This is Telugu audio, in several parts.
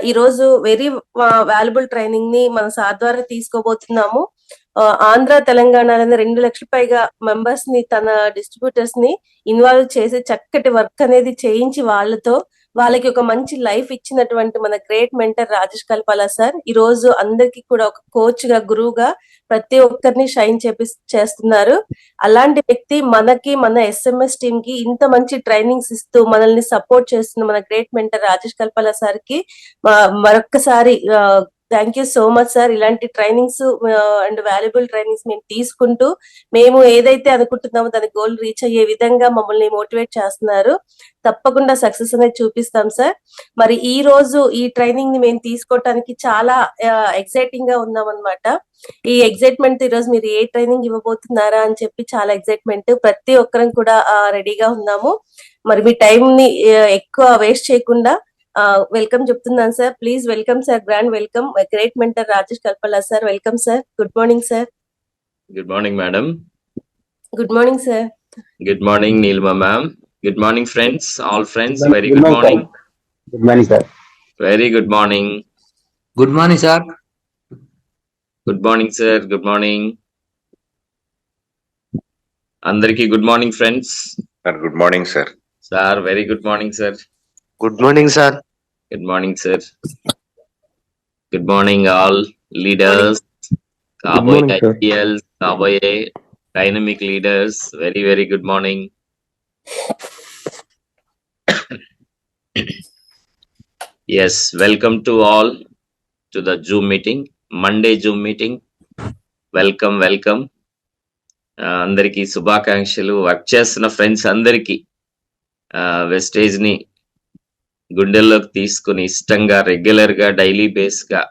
ఈరోజు వెరీ వాల్యుబుల్ ట్రైనింగ్ ని మన సార్ ద్వారా తీసుకోబోతున్నాము. ఆంధ్ర తెలంగాణలోని 2 లక్షల పైగా మెంబర్స్ ని తన డిస్ట్రిబ్యూటర్స్ ని ఇన్వాల్వ్ చేసి చక్కటి వర్క్ అనేది చేయించి వాళ్ళకి ఒక మంచి లైఫ్ ఇచ్చినటువంటి మన great mentor Rajesh Kalpala sir ఈ రోజు అందరికి కూడా ఒక కోచ్ గా గురువుగా ప్రతి ఒక్కరిని షైన్ చేస్తున్నారు. అలాంటి వ్యక్తి మన ఎస్ఎంఎస్ టీమ్ కి ఇంత మంచి ట్రైనింగ్స్ ఇస్తూ మనల్ని సపోర్ట్ చేస్తున్న మన great mentor Rajesh Kalpala sir కి మరొక్కసారి thank you so much sir. ఇలాంటి ట్రైనింగ్స్ అండ్ వాల్యుబుల్ ట్రైనింగ్స్ మేము తీసుకుంటూ మేము ఏదైతే అనుకుంటున్నామో దాని గోల్ రీచ్ అయ్యే విధంగా మమ్మల్ని మోటివేట్ చేస్తున్నారు. తప్పకుండా సక్సెస్ అనేది చూపిస్తాం సార్. మరి ఈ రోజు ఈ ట్రైనింగ్ ని మేము తీసుకోవటానికి చాలా ఎక్సైటింగ్ గా ఉన్నాం అనమాట. ఈ ఎక్సైట్మెంట్ ఈ రోజు మీరు ఏ ట్రైనింగ్ ఇవ్వబోతున్నారా అని చెప్పి చాలా ఎక్సైట్మెంట్. ప్రతి ఒక్కరం కూడా రెడీగా ఉన్నాము. మరి మీ టైం ని ఎక్కువ వేస్ట్ చేయకుండా వెల్కమ్ చెప్తున్నాను sir. Please welcome sir, grand welcome great mentor Rajesh Kalpala sir. Welcome sir. Good morning sir. Good morning madam. Good morning sir. Good morning Neelima ma'am. Good morning friends, all friends. Very good morning. Good morning sir. Very good morning. Good morning sir. Good morning sir. Good morning అందరికి. Good morning friends. Good morning sir. Sir very good morning sir. Good morning sir. Good morning, sir. Good morning, all leaders, Cowboy IPLs, Cowboy dynamic leaders. Very, very good morning. Yes, welcome to all to the Zoom meeting, Monday Zoom meeting. Welcome, welcome. Andariki Subhakankshulu, work chestunna friends andariki Vestige ni గుండెల్లోకి తీసుకుని ఇష్టంగా రెగ్యులర్ గా డైలీ బేస్ గా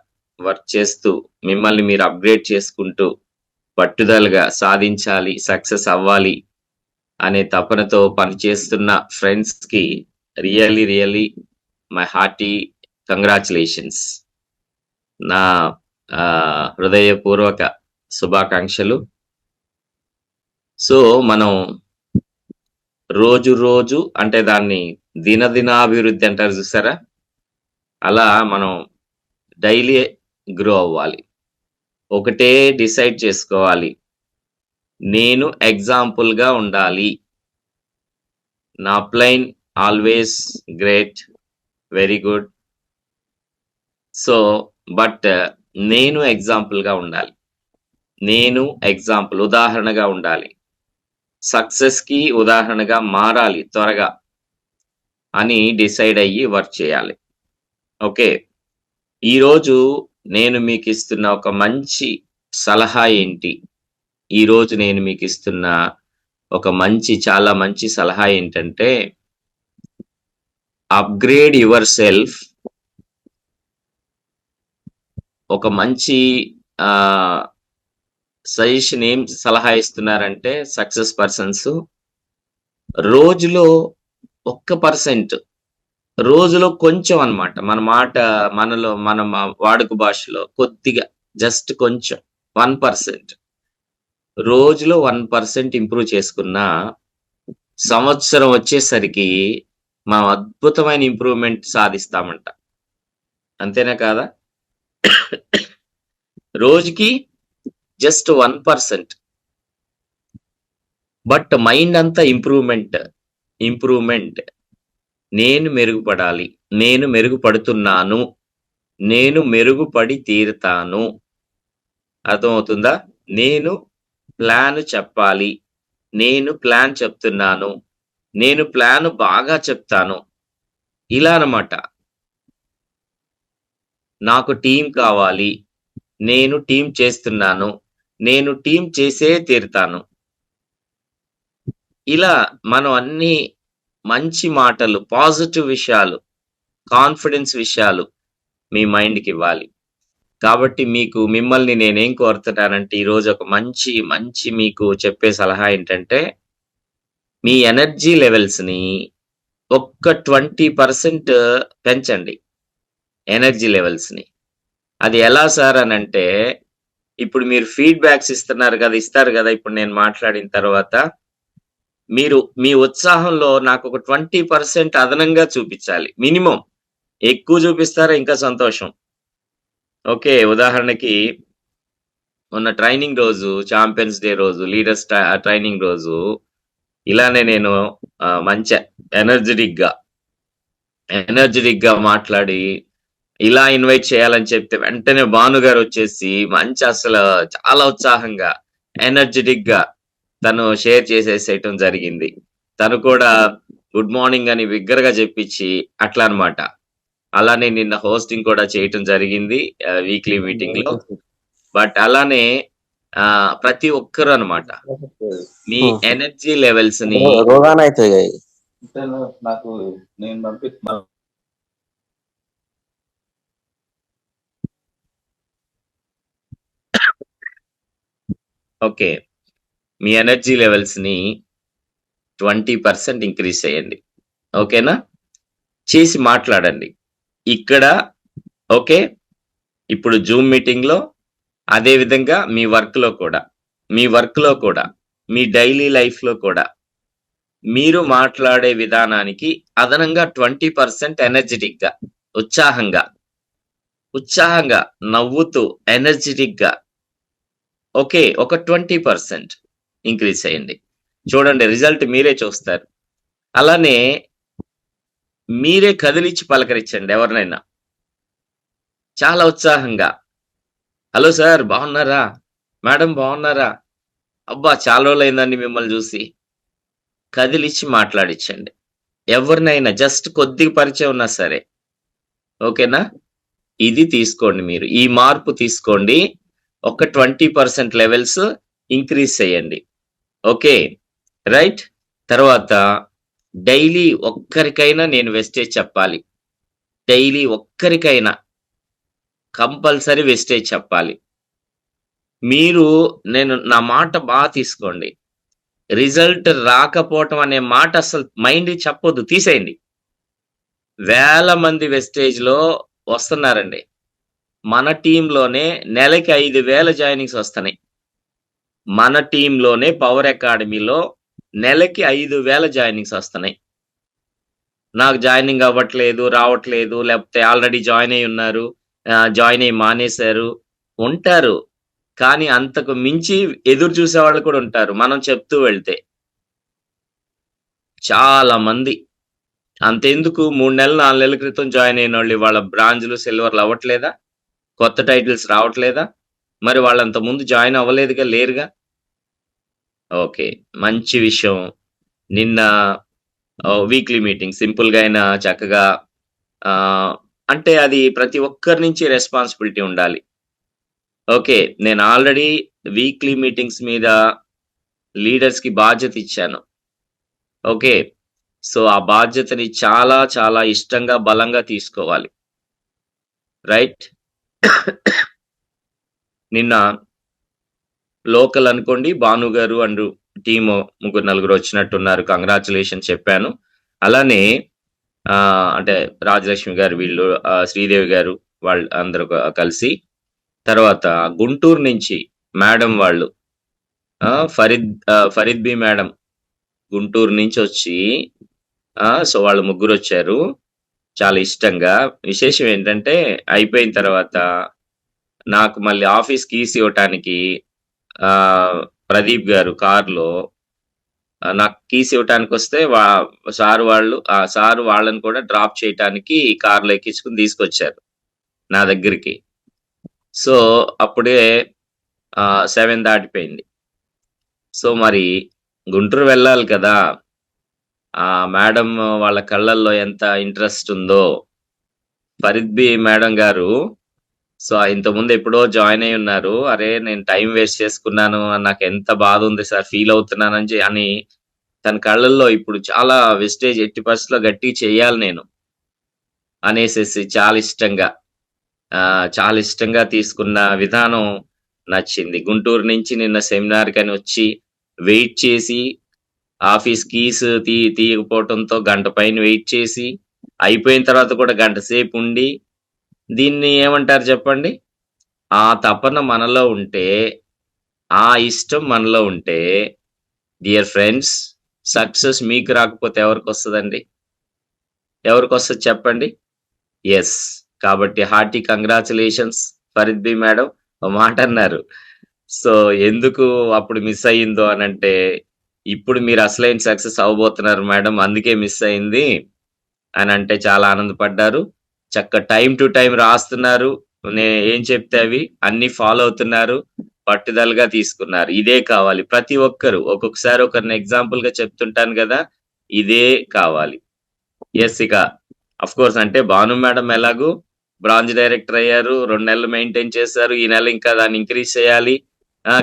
వర్క్ చేస్తూ మిమ్మల్ని మీరు అప్గ్రేడ్ చేసుకుంటూ పట్టుదలగా సాధించాలి, సక్సెస్ అవ్వాలి అనే తపనతో పనిచేస్తున్న ఫ్రెండ్స్ కి రియల్లీ మై హార్టీ కంగ్రాచులేషన్స్. నా హృదయపూర్వక శుభాకాంక్షలు. సో మనం రోజు అంటే దాన్ని దినదినాభివృద్ధి అంటారు చూసారా, అలా మనం డైలీ గ్రో అవ్వాలి. ఒకటే డిసైడ్ చేసుకోవాలి, నేను ఎగ్జాంపుల్ గా ఉండాలి. నా plan always great, very good. So but నేను ఎగ్జాంపుల్ గా ఉండాలి, నేను ఎగ్జాంపుల్ ఉదాహరణగా ఉండాలి, సక్సెస్ కి ఉదాహరణగా మారాలి త్వరగా అని డిసైడ్ అయ్యి వర్క్ చేయాలి. ఓకే, ఈరోజు నేను మీకు ఇస్తున్న ఒక మంచి సలహా ఏంటి? ఈరోజు నేను మీకు ఇస్తున్న ఒక చాలా మంచి సలహా ఏంటంటే, అప్గ్రేడ్ యువర్ సెల్ఫ్. ఒక మంచి సజెషన్ ఏం సలహా ఇస్తున్నారంటే, సక్సెస్ పర్సన్స్ రోజులో 1%, రోజులో కొంచెం అన్నమాట. మనలో మన వాడుక భాషలో కొద్దిగా, జస్ట్ కొంచెం 1%, రోజులో 1% ఇంప్రూవ్ చేసుకున్న సంవత్సరం వచ్చేసరికి మనం అద్భుతమైన ఇంప్రూవ్మెంట్ సాధిస్తామంట. అంతేనా కాదా? రోజుకి జస్ట్ 1%, బట్ మైండ్ అంతా ఇంప్రూవ్మెంట్. నేను మెరుగుపడాలి, నేను మెరుగుపడుతున్నాను, నేను మెరుగుపడి తీరుతాను. అర్థమవుతుందా? నేను ప్లాన్ చెప్పాలి, నేను ప్లాన్ చెప్తున్నాను, నేను ప్లాన్ బాగా చెప్తాను. ఇలా అన్నమాట. నాకు టీం కావాలి, నేను టీం చేస్తున్నాను, నేను టీం చేసే తీరుతాను. ఇలా మనం అన్ని మంచి మాటలు, పాజిటివ్ విషయాలు, కాన్ఫిడెన్స్ విషయాలు మీ మైండ్కి ఇవ్వాలి. కాబట్టి మిమ్మల్ని నేనేం కోరుతున్నానంటే, ఈరోజు ఒక మంచి మీకు చెప్పే సలహా ఏంటంటే, మీ ఎనర్జీ లెవెల్స్ ని ఒక్క 20% పెంచండి. ఎనర్జీ లెవెల్స్ ని. అది ఎలా సార్ అని అంటే, ఇప్పుడు మీరు ఫీడ్బ్యాక్స్ ఇస్తారు కదా ఇప్పుడు నేను మాట్లాడిన తర్వాత, మీరు మీ ఉత్సాహంలో నాకు ఒక 20% అదనంగా చూపించాలి మినిమం. ఎక్కువ చూపిస్తారా ఇంకా సంతోషం. ఓకే. ఉదాహరణకి మొన్న ట్రైనింగ్ రోజు, చాంపియన్స్ డే రోజు, లీడర్స్ ట్రైనింగ్ రోజు ఇలానే నేను మంచి ఎనర్జిటిక్‌గా, ఎనర్జిటిక్‌గా మాట్లాడి, ఇలా ఇన్వైట్ చేయాలని చెప్తే వెంటనే భాను గారొచ్చేసి మంచి అసలు చాలా ఉత్సాహంగా, ఎనర్జిటిక్‌గా తను షేర్ చేసేసేయటం జరిగింది. తను కూడా గుడ్ మార్నింగ్ అని బిగ్గరగా జెప్పిచ్చి అట్లా అన్నమాట. అలానే నిన్న హోస్టింగ్ కూడా చేయటం జరిగింది వీక్లీ మీటింగ్‌లో. బట్ అలానే ప్రతి ఒక్కరు అన్నమాట. మీ ఎనర్జీ లెవెల్స్‌ని रोगान అయితే నాకు నేను ఓకే. మీ ఎనర్జీ లెవెల్స్‌ని 20% ఇంక్రీజ్ చేయండి. ఓకేనా? చేసి మాట్లాడండి. ఇక్కడ ఓకే. ఇప్పుడు జూమ్ మీటింగ్‌లో అదే విధంగా మీ వర్క్‌లో కూడా, మీ డైలీ లైఫ్‌లో కూడా మీరు మాట్లాడే విధానానికి అదనంగా 20% ఎనర్జిటిక్‌గా, ఉత్సాహంగా నవ్వుతూ ఎనర్జిటిక్‌గా ఓకే. ఒక 20% ఇంక్రీజ్ చేయండి. చూడండి రిజల్ట్ మీరే చూస్తారు. అలానే మీరే కదిలిచ్చి పలకరించండి ఎవరినైనా. చాలా ఉత్సాహంగా. హలో సార్ బాగున్నారా? మేడం బాగున్నారా? అబ్బా! చాలా రోజులైందండి మిమ్మల్ని జూసి. కదిలిచ్చి మాట్లాడిచ్చండి. ఎవరినైనా జస్ట్ కొద్దిగా పరిచయం ఉన్నా సరే. ఓకేనా? ఇది తీసుకోండి మీరు. ఈ మార్పు తీసుకోండి. ఒక 20% లెవెల్స్ ఇంక్రీజ్ చేయండి. ఓకే. రైట్? తర్వాత డైలీ ఒక్కరికైనా నేను వెస్టేజ్ చెప్పాలి. డైలీ ఒక్కరికైనా కంపల్సరీ వెస్టేజ్ చెప్పాలి. మీరు నా మాట తీసుకోండి. రిజల్ట్ రాకపోవటం అనే మాట అసలు మైండ్‌కి చెప్పొద్దు. తీసేయండి. వేల మంది వెస్టేజ్‌లో వస్తున్నారండి. మన టీమ్‌లోనే నెలకి 5,000 జాయినింగ్స్ వస్తున్నాయి. మన టీమ్‌లోనే పవర్ అకాడమీలో నెలకి 5,000 జాయినింగ్స్ వస్తున్నాయి. నాకు జాయినింగ్ అవ్వట్లేదు, రావట్లేదు, లేకపోతే ఆల్రెడీ జాయిన్ అయ్యి ఉన్నారు. జాయిన్ అయ్యి మానేశారు. ఉంటారు. కానీ అంతకు మించి ఎదురు చూసేవాళ్ళు కూడా ఉంటారు. మనం చెప్తూ వెళ్తే. చాలా మంది. అంతెందుకు 3 నెలలు, 4 నెలల క్రితం జాయిన్ అయినోళ్ళు ఇవాళ బ్రాంజ్‌లు, సిల్వర్‌లు అవ్వట్లేదా? కొత్త టైటిల్స్ రావట్లేదా? మరి వాళ్ళంత ముందు జాయిన్ అవ్వలేదుగా, లేరుగా? ఓకే. మంచి విషయం. నిన్న వీక్లీ మీటింగ్ సింపుల్‌గా అయినా చక్కగా అంటే అది ప్రతి ఒక్కరి నుంచి రెస్పాన్సిబిలిటీ ఉండాలి. ఓకే. నేను ఆల్రెడీ వీక్లీ మీటింగ్స్ మీద లీడర్స్‌కి బాధ్యత ఇచ్చాను. ఓకే. సో, ఆ బాధ్యతని చాలా చాలా ఇష్టంగా, బలంగా తీసుకోవాలి. రైట్? నిన్న లోకల్ అనుకోండి భాను గారు అండ్ టీము ముగ్గురు, నలుగురు వచ్చినట్టున్నారు. కంగ్రాచ్యులేషన్స్ చెప్పాను. అలానే అంటే రాజలక్ష్మి గారు వీళ్ళు, శ్రీదేవి గారు వాళ్ళు అందరూ కలిసి తర్వాత గుంటూరు నుంచి మేడం వాళ్ళు ఫరీద్ బి మేడం గుంటూరు నుంచి వచ్చి సో వాళ్ళు ముగ్గురొచ్చారు. చాలా ఇష్టంగా. విశేషం ఏంటంటే అయిపోయిన తర్వాత నాకు మళ్ళీ ఆఫీస్ కీస్ ఇవ్వటానికి ప్రదీప్ గారు కార్‌లో నాకు కీస్ ఇవ్వటానికొస్తే సారు వాళ్ళని కూడా డ్రాప్ చేయటానికి కార్‌లో ఎక్కించుకొని తీసుకొచ్చారు నా దగ్గరికి. సో, అప్పుడే 7 దాటిపోయింది. సో, మరి గుంటూరు వెళ్ళాలి కదా! మేడం వాళ్ళ కళ్ళల్లో ఎంత ఇంట్రెస్ట్ ఉందో. ఫరీద్ బి మేడం గారు సో, ఇంతకుముందు ఎప్పుడో జాయిన్ అయ్యి ఉన్నారు. అరే! నేను టైం వేస్ట్ చేసుకున్నాను. నాకెంత బాధుంది సార్ ఫీల్ అవుతున్నానని అని తన కళ్ళల్లో ఇప్పుడు చాలా వెస్టేజ్ ఎట్టి పరిస్థితిలో గట్టిగా చెయ్యాలి నేను. అనేసేసి చాలా ఇష్టంగా తీసుకున్న విధానం నచ్చింది. గుంటూరు నుంచి నిన్న సెమినార్‌కని వచ్చి వెయిట్ చేసి ఆఫీస్ కీస్ తీయకపోవటంతో గంట పైన వెయిట్ చేసి, అయిపోయిన తర్వాత కూడా గంట సేపుండి, దీన్ని ఏమంటారు చెప్పండి? ఆ తపన మనలో ఉంటే, ఆ ఇష్టం మనలో ఉంటే, డియర్ ఫ్రెండ్స్ సక్సెస్ మీకు రాకపోతే ఎవరికొస్తదండి? ఎవరికొస్తది చెప్పండి? ఎస్. కాబట్టి hearty congratulations Fareed B madam. ఓ మాట అన్నారు. సో, ఎందుకు అప్పుడు మిస్ అయ్యిందో అనంటే, ఇప్పుడు మీరు అసలైన సక్సెస్ అవ్వబోతున్నారు మేడం. అందుకే మిస్ అయింది అనంటే చాలా ఆనందపడ్డారు. టైమ్ టు టైమ్ రాస్తున్నారు. ఏం చెప్తే అవి అన్నీ ఫాలో అవుతున్నారు. పట్టుదలగా తీసుకున్నారు. ఇదే కావాలి. ప్రతి ఒక్కరు ఒక్కొక్కసారి ఒకరిని ఎగ్జాంపుల్‌గా చెప్తుంటాను గదా! ఇదే కావాలి. యెస్. ఇక ఆఫ్‌కోర్స్ అంటే భాను మేడం ఎలాగో బ్రాంజ్ డైరెక్టర్ అయ్యారు. 2 నెలలు మెయింటైన్ చేశారు. ఈ నెల ఇంకా దాన్ని ఇంక్రీజ్ చేయాలి.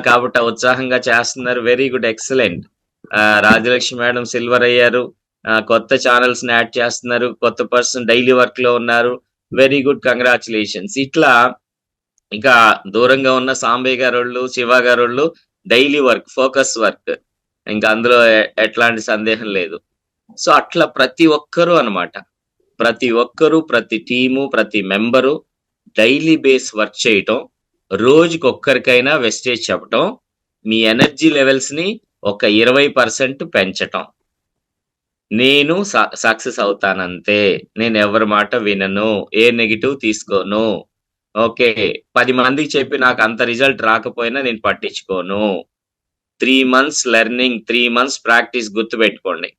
కాబట్టి ఆ ఉత్సాహంగా చేస్తున్నారు. Very good. Excellent. Rajalakshmi madam silver అయ్యారు. కొత్త ఛానెల్స్‌ని యాడ్ చేస్తున్నారు. కొత్త పర్సన్ డైలీ వర్క్‌లో ఉన్నారు. Very good. కంగ్రాచ్యులేషన్స్. ఇట్లా ఇంకా దూరంగా ఉన్న సాంబయ్య గారోళ్ళు, శివ గారోళ్ళు డైలీ వర్క్, ఫోకస్ వర్క్. ఇంకా అందులో ఎట్లాంటి సందేహం లేదు. సో, అట్లా ప్రతి ఒక్కరు అన్నమాట. ప్రతి ఒక్కరు, ప్రతి టీము, ప్రతి మెంబరు డైలీ బేస్ వర్క్ చేయటం, రోజుకొక్కరికైనా వెస్టేజ్ చెప్పటం, మీ ఎనర్జీ లెవెల్స్‌ని ఒక 20% పెంచటం. నేను సక్సెస్ అవుతానంతే. నేనెవరి మాట వినను. ఏ నెగెటివ్ తీసుకోను. ఓకే. 10 మందికి చెప్పి నాకంత రిజల్ట్ రాకపోయినా నేను పట్టించుకోను. 3 మంత్స్ లెర్నింగ్, 3 మంత్స్ ప్రాక్టీస్ గుర్తుపెట్టుకోండి.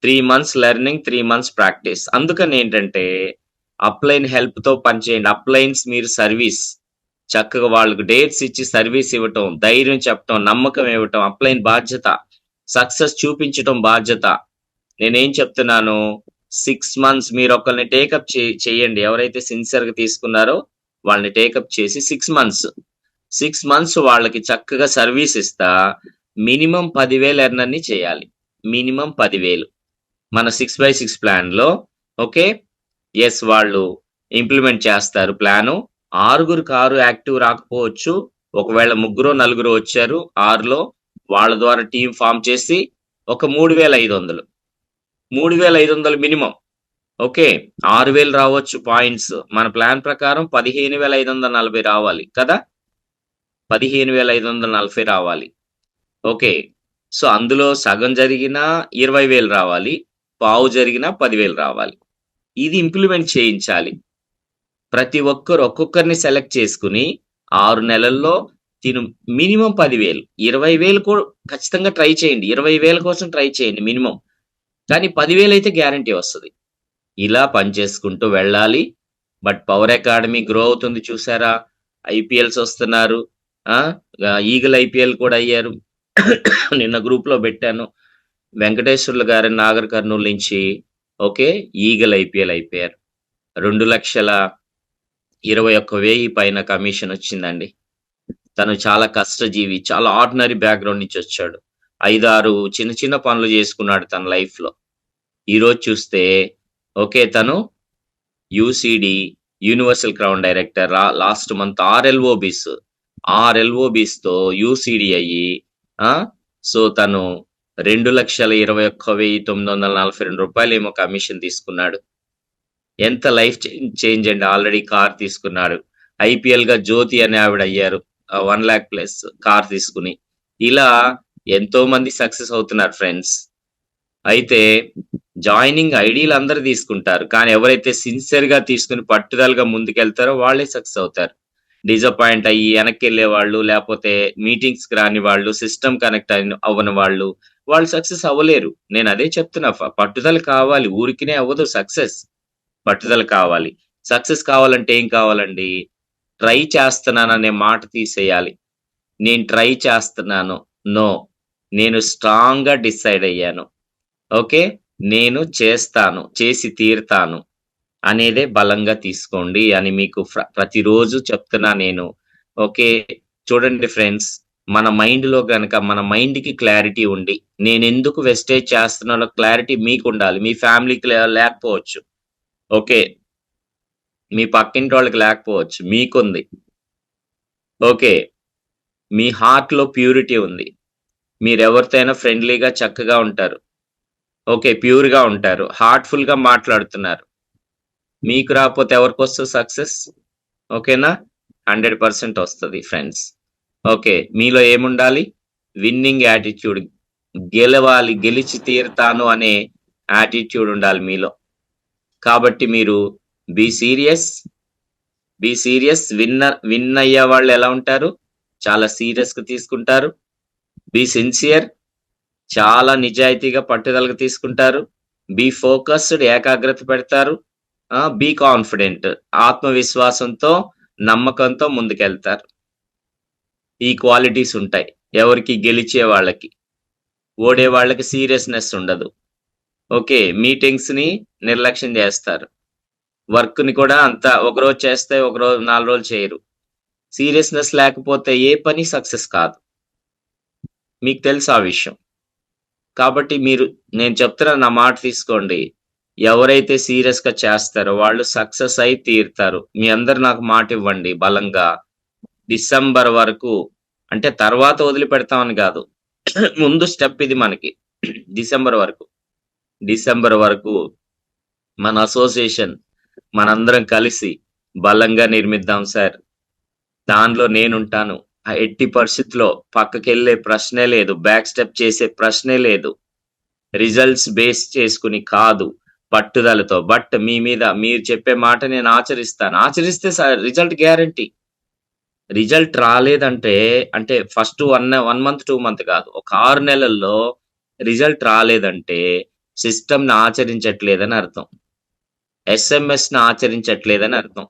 3 మంత్స్ లెర్నింగ్, 3 మంత్స్ ప్రాక్టీస్. అందుకనేంటంటే అప్‌లైన్ హెల్ప్‌తో పనిచేయండి. అప్‌లైన్స్ మీరు సర్వీస్. చక్కగా వాళ్ళకి డేట్స్ ఇచ్చి సర్వీస్ ఇవ్వటం, ధైర్యం చెప్పటం, నమ్మకం ఇవ్వటం అప్‌లైన్ బాధ్యత. సక్సెస్ చూపించటం బాధ్యత. నేనేం చెప్తున్నాను, 6 మంత్స్ మీరొకళ్ళని టేకప్ చేయండి. ఎవరైతే సిన్సియర్‌గా తీసుకున్నారో వాళ్ళని టేకప్ చేసి 6 మంత్స్. 6 మంత్స్ వాళ్ళకి చక్కగా సర్వీస్ ఇస్తా మినిమమ్ 10,000 ఎర్నర్‌ని చేయాలి. మినిమమ్ 10,000 మన 6/6 ప్లాన్‌లో. ఓకే. యెస్. వాళ్ళు ఇంప్లిమెంట్ చేస్తారు ప్లాను. 6గురికి 6 యాక్టివ్ రాకపోవచ్చు. ఒకవేళ ముగ్గురో, నలుగురో వచ్చారు 6లో వాళ్ళ ద్వారా టీమ్ ఫార్మ్ చేసి ఒక 3,500. 3,500 మినిమమ్. ఓకే. 6,000 రావచ్చు పాయింట్స్. మన ప్లాన్ ప్రకారం 15,540 రావాలి కదా! 15,540 రావాలి. ఓకే. సో, అందులో సగం జరిగినా 20,000 రావాలి. పావు జరిగినా 10,000 రావాలి. ఇది ఇంప్లిమెంట్ చేయించాలి. ప్రతి ఒక్కరు ఒక్కొక్కరిని సెలెక్ట్ చేసుకొని 6 నెలల్లో మినిమమ్ 10,000, 20,000 కూడా ఖచ్చితంగా ట్రై చేయండి. 20,000 కోసం ట్రై చేయండి మినిమమ్. కానీ 10,000 అయితే గ్యారంటీ వస్తది. ఇలా పనిచేసుకుంటూ వెళ్ళాలి. బట్ పవర్ అకాడమీ గ్రో అవుతుంది చూసారా? ఐపీఎల్స్ వస్తున్నారు. ఈగల్ ఐపీఎల్ కూడా అయ్యారు. నిన్న గ్రూప్‌లో పెట్టాను. వెంకటేశ్వర్లు గారు నాగర్ కర్నూల్ నుంచి ఓకే. ఈగల్ ఐపీఎల్ అయిపోయారు. 2,21,000 పైన కమిషన్ వచ్చిందండి. తను చాలా కష్టజీవి. చాలా ఆర్డినరీ బ్యాక్‌గ్రౌండ్ నుంచి వచ్చాడు. 5, 6 చిన్న చిన్న పనులు చేసుకున్నాడు తన లైఫ్‌లో. ఈరోజు చూస్తే ఓకే. తను UCD universal crown director last month 6 ఎల్ఓబీస్‌తో యూసీడీ అయ్యి సో, తను ₹2,21,942 ఏమో కమిషన్ తీసుకున్నాడు. ఎంత లైఫ్ చేంజ్ అండి. ఆల్రెడీ కార్ తీసుకున్నాడు. ఐపీఎల్‌గా జ్యోతి అనే ఆవిడ అయ్యారు. 1,00,000+ కార్ తీసుకుని. ఇలా ఎంతో మంది సక్సెస్ అవుతున్నారు ఫ్రెండ్స్. అయితే జాయినింగ్ ఐడీలు అందరూ తీసుకుంటారు. కానీ ఎవరైతే సిన్సియర్‌గా తీసుకొని పట్టుదలగా ముందుకెళ్తారో వాళ్ళే సక్సెస్ అవుతారు. డిసప్పాయింట్ అయ్యి వెనక్కెళ్ళే వాళ్ళు, లేపోతే మీటింగ్స్‌కి రాని వాళ్ళు, సిస్టమ్ కనెక్ట్ అవ్వని వాళ్ళు సక్సెస్ అవ్వలేరు. నేను అదే చెప్తున్నా. పట్టుదల కావాలి. ఊరికినే అవ్వదు సక్సెస్. పట్టుదల కావాలి. సక్సెస్ కావాలంటే ఏం కావాలండి? ట్రై చేస్తున్నాననే మాట తీసేయాలి. నేను ట్రై చేస్తున్నాను. నో. నేను స్ట్రాంగ్‌గా డిసైడ్ అయ్యాను. ఓకే. నేను చేస్తాను. చేసి తీరుతాను అనేదే బలంగా తీసుకోండి అని మీకు ప్రతిరోజు చెప్తున్నా నేను. ఓకే. చూడండి ఫ్రెండ్స్, మన మైండ్‌కి క్లారిటీ ఉండి, నేనెందుకు వెస్టేజ్ చేస్తున్నానో క్లారిటీ మీకుండాలి. మీ ఫ్యామిలీకి లేకపోవచ్చు. ఓకే. మీ పక్కింటోళ్ళకి లేకపోవచ్చు. మీకుంది. ఓకే. మీ హార్ట్‌లో ప్యూరిటీ ఉంది. మీరెవరితో అయినా ఫ్రెండ్లీగా చక్కగా ఉంటారు. ఓకే. ప్యూర్‌గా ఉంటారు. హార్ట్‌ఫుల్‌గా మాట్లాడుతున్నారు. మీకు రాకపోతే ఎవరికొస్తది సక్సెస్? ఓకేనా? 100% వస్తది ఫ్రెండ్స్. ఓకే. మీలో ఏముండాలి? Winnowing attitude. గెలవాలి, గెలిచి తీరుతాను అనే యాటిట్యూడ్ ఉండాలి మీలో. కాబట్టి మీరు బీ సీరియస్. విన్ అయ్యే వాళ్ళు ఎలా ఉంటారు? చాలా సీరియస్ గా తీసుకుంటారు. బీ సిన్సియర్, చాలా నిజాయితీగా పట్టుదలగా తీసుకుంటారు. బీ ఫోకస్డ్, ఏకాగ్రత పెడతారు. బీ కాన్ఫిడెంట్, ఆత్మవిశ్వాసంతో నమ్మకంతో ముందుకెళ్తారు. ఈ క్వాలిటీస్ ఉంటాయి ఎవరికి? గెలిచే వాళ్ళకి. ఓడే వాళ్ళకి సీరియస్నెస్ ఉండదు. ఓకే, మీటింగ్స్ ని నిర్లక్ష్యం చేస్తారు. వర్క్ ని కూడా అంత ఒకరోజు చేస్తే ఒకరోజు 4 రోజులు చేయరు. సీరియస్నెస్ లేకపోతే ఏ పని సక్సెస్ కాదు. మీకు తెలుసు ఆ విషయం. కాబట్టి నేను చెప్తున్నా, నా మాట తీసుకోండి. ఎవరైతే సీరియస్ గా చేస్తారో వాళ్ళు సక్సెస్ అయి తీరుతారు. మీ అందరు నాకు మాట ఇవ్వండి బలంగా. డిసెంబర్ వరకు, అంటే తర్వాత వదిలిపెడతామని కాదు, ముందు స్టెప్ ఇది మనకి. డిసెంబర్ వరకు మన అసోసియేషన్ మనందరం కలిసి బలంగా నిర్మిద్దాం సార్. దానిలో నేనుంటాను. ఎట్టి పరిస్థితిలో పక్కకెళ్ళే ప్రశ్నే లేదు, బ్యాక్ స్టెప్ చేసే ప్రశ్నే లేదు. రిజల్ట్స్ బేస్ చేసుకుని కాదు, పట్టుదలతో. బట్ మీ మీద మీరు చెప్పే మాట నేను ఆచరిస్తే రిజల్ట్ గ్యారంటీ. రిజల్ట్ రాలేదంటే, అంటే ఫస్ట్ 1 మంత్ 2 మంత్ కాదు, ఒక 6 నెలల్లో రిజల్ట్ రాలేదంటే సిస్టమ్ ని ఆచరించట్లేదని అర్థం, SMS ని ఆచరించట్లేదని అర్థం.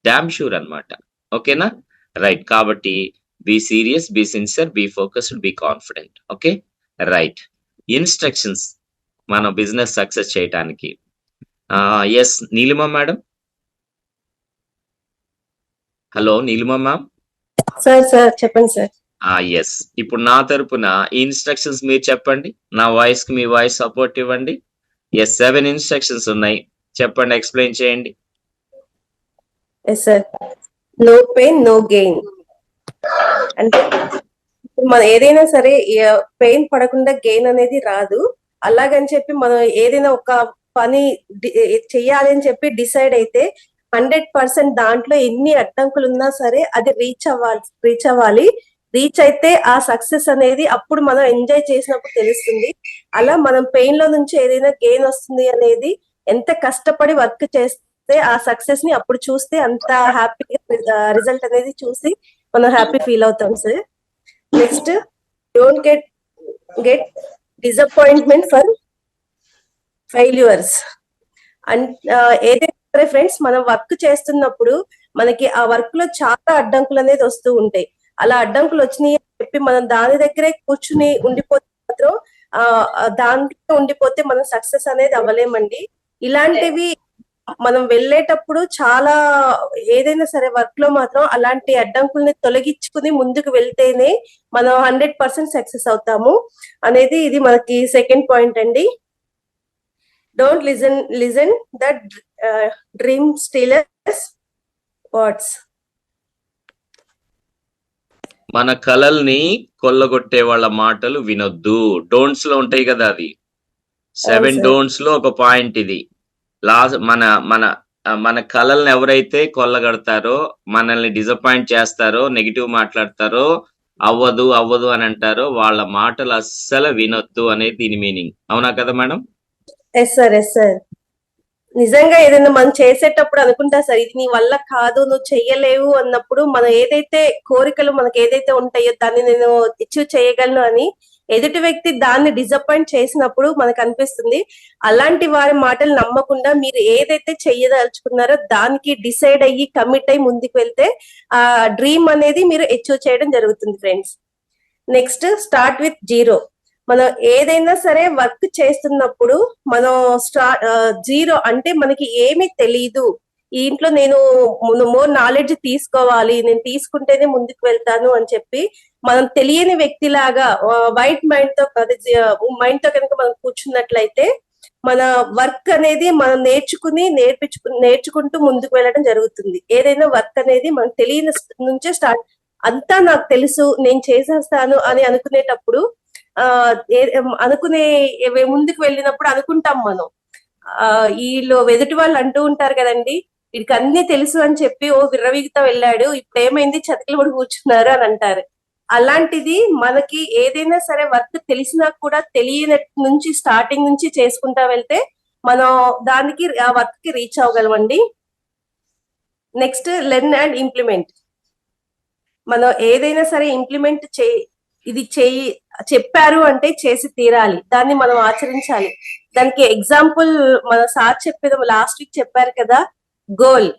డామ్ షూర్ అన్నమాట. ఓకేనా? రైట్. కాబట్టి be serious, be sincere, be focused, be confident. Okay, right. Instructions మన బిజినెస్ సక్సెస్ చేయడానికి. Yes Neelima madam. Hello Neelima ma'am. Sir చెప్పండి సార్. ఎస్, ఇప్పుడు నా తరపున ఈ ఇన్స్ట్రక్షన్స్ మీరు చెప్పండి. నా వాయిస్ కి మీ వాయిస్ సపోర్ట్ ఇవ్వండి. ఎస్, 7 ఇన్స్ట్రక్షన్స్ ఉన్నాయి. చెప్పండి, ఎక్స్ప్లెయిన్ చేయండి. Yes sir. No pain no gain. అంటే మనం ఏదైనా సరే పెయిన్ పడకుండా గెయిన్ అనేది రాదు. అలాగని చెప్పి మనం ఏదైనా ఒక పని చెయ్యాలి అని చెప్పి డిసైడ్ అయితే 100% దాంట్లో ఎన్ని అడ్డంకులు ఉన్నా సరే అది రీచ్ అవ్వాలి. రీచ్ అయితే ఆ సక్సెస్ అనేది అప్పుడు మనం ఎంజాయ్ చేసినప్పుడు తెలుస్తుంది. అలా మనం పెయిన్ లో నుంచి ఏదైనా గెయిన్ వస్తుంది అనేది ఎంత కష్టపడి వర్క్ చేస్తే ఆ సక్సెస్ ని అప్పుడు చూస్తే అంత హ్యాపీగా రిజల్ట్ అనేది చూసి మనం హ్యాపీ ఫీల్ అవుతాం sir. Next, don't get disappointment for failures. ఏదైతే సరే ఫ్రెండ్స్, మనం వర్క్ చేస్తున్నప్పుడు మనకి ఆ వర్క్ లో చాలా అడ్డంకులు అనేది వస్తూ ఉంటాయి. అలా అడ్డంకులు వచ్చినాయి అని చెప్పి మనం దాని దగ్గరే కూర్చుని ఉండిపోతే మాత్రం దాంట్లో ఉండిపోతే మనం సక్సెస్ అనేది అవ్వలేమండి. ఇలాంటివి మనం వెళ్ళేటప్పుడు చాలా, ఏదైనా సరే వర్క్ లో మాత్రం అలాంటి అడ్డంకుల్ని తొలగించుకుని ముందుకు వెళ్తేనే మనం 100% సక్సెస్ అవుతాము అనేది ఇది మనకి సెకండ్ పాయింట్ అండి. Don't listen that dream Steelers words. మన కలల్ని కొల్లగొట్టే వాళ్ళ మాటలు వినొద్దు. డోంట్స్ లో ఉంటాయి కదా, అది 7 డోంట్స్ లో ఒక పాయింట్ ఇది. మన కలల్ని ఎవరైతే కొల్లగడతారో, మనల్ని డిసప్పాయింట్ చేస్తారో, నెగిటివ్ మాట్లాడతారో, అవ్వదు అని అంటారో, వాళ్ళ మాటలు అస్సలు వినొద్దు అనేది దీని మీనింగ్. అవునా కదా మేడం? Yes sir. నిజంగా ఏదైనా మనం చేసేటప్పుడు అనుకుంటా సార్, ఇది నీ వల్ల కాదు, నువ్వు చెయ్యలేవు అన్నప్పుడు మనం ఏదైతే కోరికలు మనకి ఏదైతే ఉంటాయో దాన్ని నేను అచీవ్ చేయగలను అని ఎదుటి వ్యక్తి దాన్ని డిసప్పాయింట్ చేసినప్పుడు మనకు అనిపిస్తుంది. అలాంటి వారి మాటలు నమ్మకుండా మీరు ఏదైతే చెయ్యదలుచుకున్నారో దానికి డిసైడ్ అయ్యి కమిట్ అయ్యి ముందుకు వెళ్తే ఆ డ్రీమ్ అనేది మీరు అచీవ్ చేయడం జరుగుతుంది ఫ్రెండ్స్. Next, start with 0. మనం ఏదైనా సరే వర్క్ చేస్తున్నప్పుడు మనం జీరో అంటే మనకి ఏమీ తెలీదు, ఇంట్లో నేను మోర్ నాలెడ్జ్ తీసుకోవాలి, నేను తీసుకుంటేనే ముందుకు వెళ్తాను అని చెప్పి మనం తెలియని వ్యక్తిలాగా వైట్ మైండ్ తో కనుక మనం కూర్చున్నట్లయితే మన వర్క్ అనేది మనం నేర్చుకుంటూ ముందుకు వెళ్ళడం జరుగుతుంది. ఏదైనా వర్క్ అనేది మనం తెలియని నుంచే స్టార్ట్, అంతా నాకు తెలుసు నేను చేసేస్తాను అని అనుకునేటప్పుడు ముందుకు వెళ్ళినప్పుడు అనుకుంటాం మనం, వీళ్ళు ఎదుటి వాళ్ళు అంటూ ఉంటారు కదండి, వీడికి అన్ని తెలుసు అని చెప్పి విర్రవీగుతా వెళ్ళాడు, ఇప్పుడు ఏమైంది చతికిలు పడి కూర్చున్నారు అని అంటారు. అలాంటిది మనకి ఏదైనా సరే వర్క్ తెలిసినా కూడా తెలియనట్టు నుంచి స్టార్టింగ్ నుంచి చేసుకుంటా వెళ్తే మనం దానికి ఆ వర్క్ కి రీచ్ అవ్వగలమండి. Next learn and implement. మనం ఏదైనా సరే ఇంప్లిమెంట్ ఇది చెప్పారు అంటే చేసి తీరాలి, దాన్ని మనం ఆచరించాలి. దానికి ఎగ్జాంపుల్ మన సార్ చెప్పేది లాస్ట్ వీక్ చెప్పారు కదా, గోల్.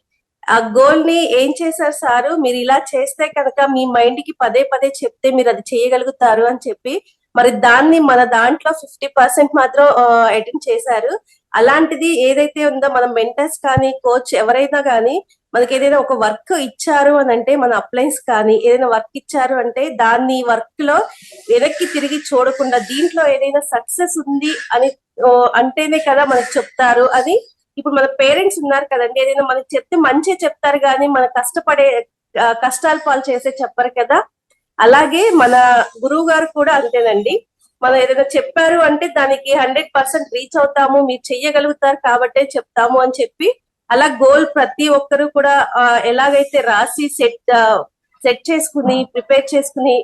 ఆ గోల్ ని ఏం చేశారు సారు, మీరు ఇలా చేస్తే కనుక మీ మైండ్ కి పదే పదే చెప్తే మీరు అది చేయగలుగుతారు అని చెప్పి, మరి దాన్ని మన దాంట్లో 50% మాత్రం అటెండ్ చేశారు. అలాంటిది ఏదైతే ఉందో మన మెంటర్స్ కానీ కోచ్ ఎవరైనా కానీ మనకి ఏదైనా ఒక వర్క్ ఇచ్చారు అని అంటే, మన అప్లైన్స్ కానీ ఏదైనా వర్క్ ఇచ్చారు అంటే దాన్ని వర్క్ లో వెనక్కి తిరిగి చూడకుండా దీంట్లో ఏదైనా సక్సెస్ ఉంది అని అంటేనే కదా మనకు చెప్తారు అని. ఇప్పుడు మన పేరెంట్స్ ఉన్నారు కదండి, ఏదైనా మనకి చెప్తే మంచి చెప్తారు కానీ మన కష్టాలు పాలు చేసే చెప్పరు కదా. అలాగే మన గురువు గారు కూడా అంతేనండి. మనం ఏదైనా చెప్పారు అంటే దానికి 100% రీచ్ అవుతాము, మీరు చెయ్యగలుగుతారు కాబట్టే చెప్తాము అని చెప్పి, అలా గోల్ ప్రతి ఒక్కరు కూడా ఎలాగైతే రాసి సెట్ చేసుకుని ప్రిపేర్ చేసుకుని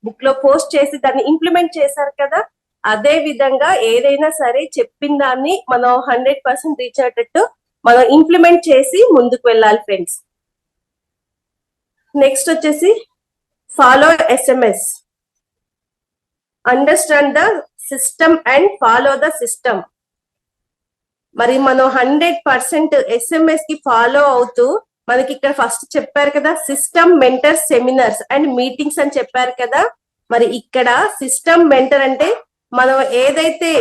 బుక్ లో పోస్ట్ చేసి దాన్ని ఇంప్లిమెంట్ చేశారు కదా, అదే విధంగా ఏదైనా సరే చెప్పిన దాన్ని మనం 100% రీచ్ అయ్యేటట్టు మనం ఇంప్లిమెంట్ చేసి ముందుకు వెళ్ళాలి ఫ్రెండ్స్. నెక్స్ట్ వచ్చేసి follow SMS. Understand the system and follow the system. మరి మనం 100% SMS కి ఫాలో అవుతూ, మనకి ఇక్కడ ఫస్ట్ చెప్పారు కదా system mentor seminars and meetings అని చెప్పారు కదా. మరి ఇక్కడ సిస్టమ్ మెంటర్ అంటే మనం ఏదైతే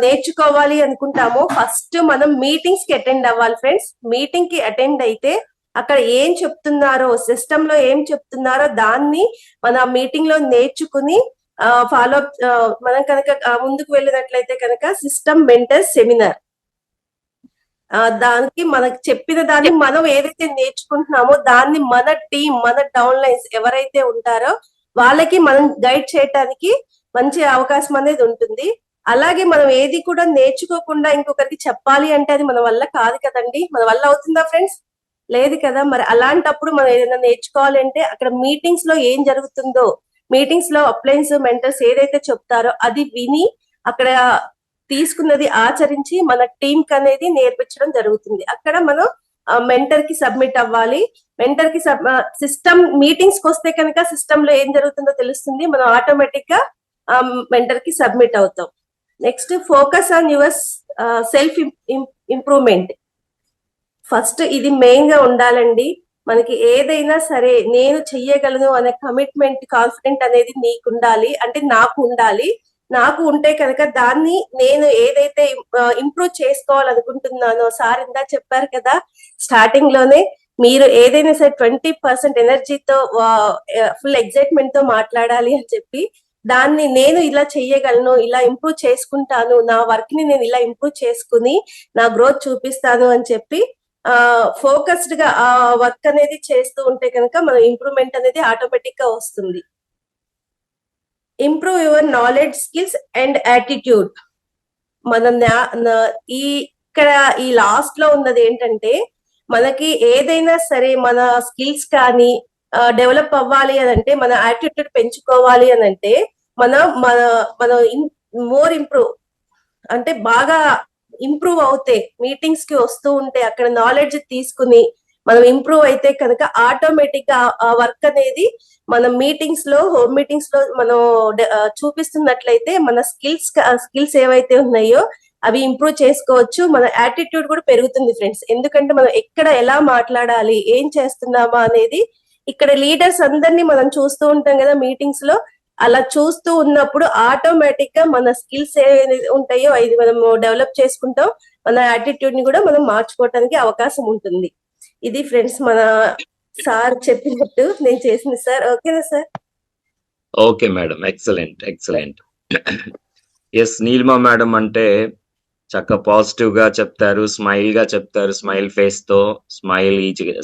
నేర్చుకోవాలి అనుకుంటామో ఫస్ట్ మనం మీటింగ్స్ కి అటెండ్ అవ్వాలి ఫ్రెండ్స్. మీటింగ్ కి అటెండ్ అయితే అక్కడ ఏం చెప్తున్నారో, సిస్టమ్ లో ఏం చెప్తున్నారో దాన్ని మన మీటింగ్ లో నేర్చుకుని ఫాలో మనం కనుక ముందుకు వెళ్ళినట్లయితే కనుక సిస్టమ్ మెంటర్ సెమినార్. దానికి మనకు చెప్పిన దాన్ని మనం ఏదైతే నేర్చుకుంటున్నామో దాన్ని మన టీం, మన డౌన్ లైన్స్ ఎవరైతే ఉంటారో వాళ్ళకి మనం గైడ్ చేయటానికి మంచి అవకాశం అనేది ఉంటుంది. అలాగే మనం ఏది కూడా నేర్చుకోకుండా ఇంకొకరికి చెప్పాలి అంటే అది మన వల్ల కాదు కదండి. మన వల్ల అవుతుందా ఫ్రెండ్స్? లేదు కదా. మరి అలాంటప్పుడు మనం ఏదైనా నేర్చుకోవాలి అంటే అక్కడ మీటింగ్స్ లో ఏం జరుగుతుందో, మీటింగ్స్ లో అప్లయన్స్ మెంటర్స్ ఏదైతే చెప్తారో అది విని అక్కడ తీసుకున్నది ఆచరించి మన టీం కి అనేది నేర్పించడం జరుగుతుంది. అక్కడ మనం మెంటర్ కి సబ్మిట్ అవ్వాలి. మెంటర్ కి సిస్టమ్ మీటింగ్స్ కి వస్తే కనుక సిస్టమ్ లో ఏం జరుగుతుందో తెలుస్తుంది, మనం ఆటోమేటిక్ గా మెంటర్ కి సబ్మిట్ అవుతాం. Next focus on your self improvement. First ఇది మెయిన్ గా ఉండాలండి. మనకి ఏదైనా సరే నేను చెయ్యగలను అనే కమిట్మెంట్, కాన్ఫిడెంట్ అనేది నీకు ఉండాలి, అంటే నాకు ఉండాలి. నాకు ఉంటే కనుక దాన్ని నేను ఏదైతే ఇంప్రూవ్ చేసుకోవాలనుకుంటున్నానో, సార్ ఇందా చెప్పారు కదా స్టార్టింగ్ లోనే, మీరు ఏదైనా సరే 20% ఎనర్జీతో ఫుల్ ఎక్సైట్మెంట్ తో మాట్లాడాలి అని చెప్పి, దాన్ని నేను ఇలా చెయ్యగలను, ఇలా ఇంప్రూవ్ చేసుకుంటాను, నా వర్క్ ని నేను ఇలా ఇంప్రూవ్ చేసుకుని నా గ్రోత్ చూపిస్తాను అని చెప్పి ఫోకస్డ్ గా ఆ వర్క్ అనేది చేస్తూ ఉంటే కనుక మన ఇంప్రూవ్మెంట్ అనేది ఆటోమేటిక్ గా వస్తుంది. Improve your knowledge, skills and attitude. ఇక్కడ ఈ లాస్ట్ లో ఉన్నది ఏంటంటే, మనకి ఏదైనా సరే మన స్కిల్స్ కానీ డెవలప్ అవ్వాలి అని అంటే, మన యాటిట్యూడ్ పెంచుకోవాలి అని అంటే మనం మోర్ ఇంప్రూవ్ అంటే బాగా ఇంప్రూవ్ అవుతే, మీటింగ్స్ కి వస్తూ ఉంటే అక్కడ నాలెడ్జ్ తీసుకుని మనం ఇంప్రూవ్ అయితే కనుక ఆటోమేటిక్ గా ఆ వర్క్ అనేది మన మీటింగ్స్ లో, హోమ్ మీటింగ్స్ లో మనం చూపిస్తున్నట్లయితే మన స్కిల్స్ ఏవైతే ఉన్నాయో అవి ఇంప్రూవ్ చేసుకోవచ్చు. మన యాటిట్యూడ్ కూడా పెరుగుతుంది ఫ్రెండ్స్. ఎందుకంటే మనం ఎక్కడ ఎలా మాట్లాడాలి, ఏం చేస్తున్నామా అనేది ఇక్కడ లీడర్స్ అందరినీ మనం చూస్తూ ఉంటాం కదా మీటింగ్స్ లో. అలా చూస్తూ ఉన్నప్పుడు ఆటోమేటిక్ గా మన స్కిల్స్ ఏవి ఉంటాయో అది మనం డెవలప్ చేసుకుంటాం, మన యాటిట్యూడ్ ని కూడా మనం మార్చుకోవటానికి అవకాశం ఉంటుంది. ఇది ఫ్రెండ్స్ మన సార్ చెప్పినట్టు నేను చేసింది సార్. ఓకేనా sir? Okay madam, excellent excellent. Yes, Neelima madam అంటే చక్క పాజిటివ్ గా చెప్తారు, స్మైల్ గా చెప్తారు, స్మైల్ ఫేస్ తో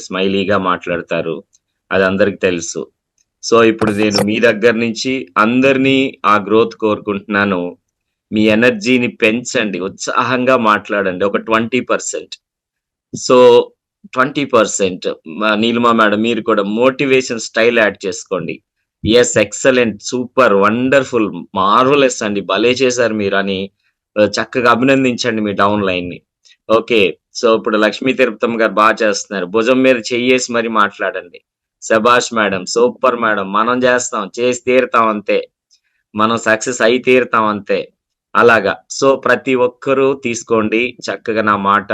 స్మైలీగా మాట్లాడతారు, అది అందరికి తెలుసు. సో ఇప్పుడు నేను మీ దగ్గర నుంచి అందరినీ ఆ గ్రోత్ కోరుకుంటున్నాను. మీ ఎనర్జీని పెంచండి, ఉత్సాహంగా మాట్లాడండి. ఒక 20%. సో 20% నీలిమా మేడం మీరు కూడా మోటివేషన్ స్టైల్ యాడ్ చేసుకోండి. Yes, excellent, super, wonderful, marvellous అండి, భలే చేశారు మీరు అని చక్కగా అభినందించండి మీ డౌన్ లైన్ ని. ఓకే. సో, ఇప్పుడు లక్ష్మీ తిరుపతమ్మ గారు చేస్తున్నారు. భుజం మీద చెయ్యేసి మరి మాట్లాడండి. శభాష్ మేడం. Super madam. మనం చేస్తాం. చేసి తీరుతాం అంతే. మనం సక్సెస్ అయి తీరుతాం అంతే. అలాగా. సో, ప్రతి ఒక్కరూ తీసుకోండి చక్కగా నా మాట.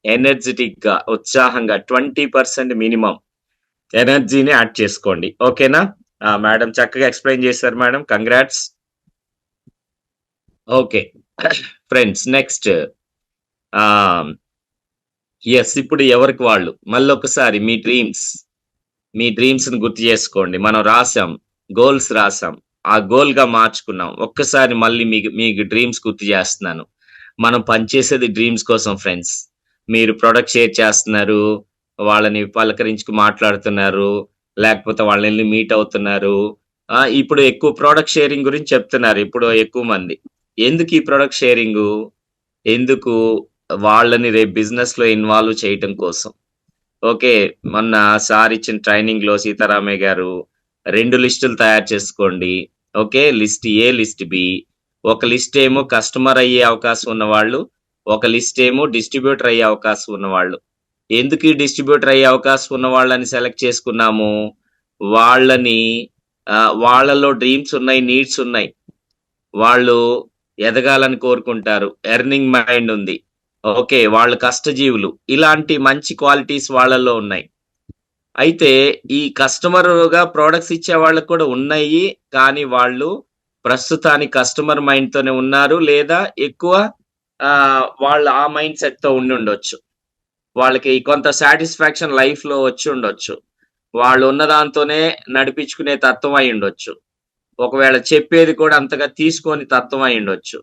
ఎనర్జిటిక్‌గా, ఉత్సాహంగా 20% మినిమమ్ ఎనర్జీని యాడ్ చేసుకోండి. ఓకేనా? మేడం చక్కగా ఎక్స్‌ప్లెయిన్ చేశారు madam. Congrats. Okay. Friends next ఆహ్, యెస్. ఇప్పుడు ఎవరికి వాళ్ళు మళ్ళొకసారి మీ డ్రీమ్స్‌ని గుర్తు చేసుకోండి. మనం రాసాం. గోల్స్ రాసాం. ఆ గోల్‌గా మార్చుకున్నాం. ఒక్కసారి మళ్ళీ మీకు డ్రీమ్స్ గుర్తు చేస్తున్నాను. మనం పనిచేసేది డ్రీమ్స్ కోసం ఫ్రెండ్స్. మీరు ప్రొడక్ట్ షేర్ చేస్తున్నారు. వాళ్ళని పలకరించుకు మాట్లాడుతున్నారు. లేకపోతే వాళ్ళనెళ్లి మీట్ అవుతున్నారు. ఇప్పుడు ఎక్కువ ప్రొడక్ట్ షేరింగ్ గురించి చెప్తున్నారు. ఇప్పుడు ఎక్కువ మంది. ఎందుకు ఈ ప్రొడక్ట్ షేరింగు? ఎందుకు? వాళ్ళని రేపు బిజినెస్‌లో ఇన్వాల్వ్ చేయటం కోసం. ఓకే. మొన్న సార్ ఇచ్చిన ట్రైనింగ్‌లో సీతారామయ్య గారు 2 లిస్టులు తయారు చేసుకోండి. ఓకే. లిస్ట్ ఏ, లిస్ట్ బి. ఒక లిస్ట్ ఏమో కస్టమర్ అయ్యే అవకాశం ఉన్నవాళ్ళు. ఒక లిస్ట్ ఏమో డిస్ట్రిబ్యూటర్ అయ్యే అవకాశం ఉన్నవాళ్ళు. ఎందుకు ఈ డిస్ట్రిబ్యూటర్ అయ్యే అవకాశం ఉన్న వాళ్ళని సెలెక్ట్ చేసుకున్నాము? వాళ్ళని వాళ్ళలో డ్రీమ్స్ ఉన్నాయి, నీడ్స్ ఉన్నాయి. వాళ్ళు ఎదగాలని కోరుకుంటారు. ఎర్నింగ్ మైండ్ ఉంది. ఓకే. వాళ్ళు కష్టజీవులు. ఇలాంటి మంచి క్వాలిటీస్ వాళ్ళలో ఉన్నాయి. అయితే ఈ కస్టమర్‌గా ప్రొడక్ట్స్ ఇచ్చే వాళ్ళకి కూడా ఉన్నాయి. కానీ వాళ్ళు ప్రస్తుతానికి కస్టమర్ మైండ్‌తోనే ఉన్నారు. లేదా ఎక్కువ వాళ్ళు ఆ మైండ్ సెట్‌తో ఉండుండొచ్చు. వాళ్ళకి కొంత సాటిస్ఫాక్షన్ లైఫ్‌లో వచ్చుండొచ్చు. వాళ్ళు ఉన్న దాంతోనే నడిపించుకునే తత్వం అయ్యుండొచ్చు. ఒకవేళ చెప్పేది కూడా అంతగా తీసుకోని తత్వం అయ్యుండొచ్చు.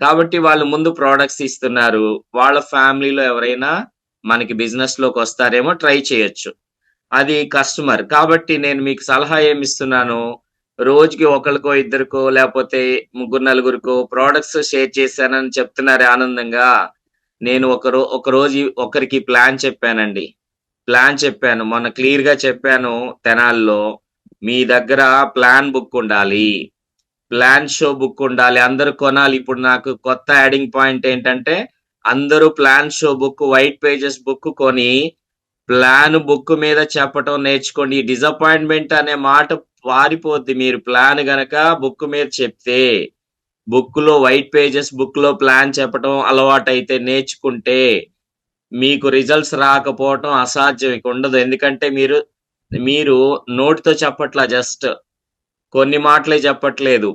కాబట్టి వాళ్ళు ముందు ప్రొడక్ట్స్ ఇస్తున్నారు. వాళ్ళ ఫ్యామిలీలో ఎవరైనా మనకి బిజినెస్‌లోకొస్తారేమో ట్రై చేయొచ్చు. అది కస్టమర్. కాబట్టి నేను మీకు సలహా ఏమిస్తున్నాను, రోజుకి ఒకళ్ళకో, ఇద్దరికో లేపోతే ముగ్గురు, నలుగురికో ప్రొడక్ట్స్ షేర్ చేశానని చెప్తున్నారే ఆనందంగా. నేను ఒకరోజు ఒకరికి ప్లాన్ చెప్పానండి. ప్లాన్ చెప్పాను. మొన్న క్లియర్‌గా చెప్పాను తెనాలిలో. మీ దగ్గర ప్లాన్ బుక్ ఉండాలి. ప్లాన్ షో బుక్ ఉండాలి. అందరూ కొనాలి. ఇప్పుడు నాకు కొత్త యాడింగ్ పాయింట్ ఏంటంటే, అందరూ plan show book, white pages book కొని, ప్లాన్ బుక్ మీద చెప్పటం నేర్చుకోండి. ఈ డిసప్పాయింట్‌మెంట్ అనే మాట పారిపోద్ది. మీరు ప్లాన్ గనక బుక్ మీద చెప్తే. బుక్‌లో వైట్ పేజెస్ బుక్‌లో ప్లాన్ చెప్పటం అలవాటైతే నేర్చుకుంటే, మీకు రిజల్ట్స్ రాకపోవటం అసాధ్యం. ఇక ఉండదు. ఎందుకంటే మీరు మీరు నోటితో చెప్పట్లా జస్ట్. కొన్ని మాటలే చెప్పట్లేదు.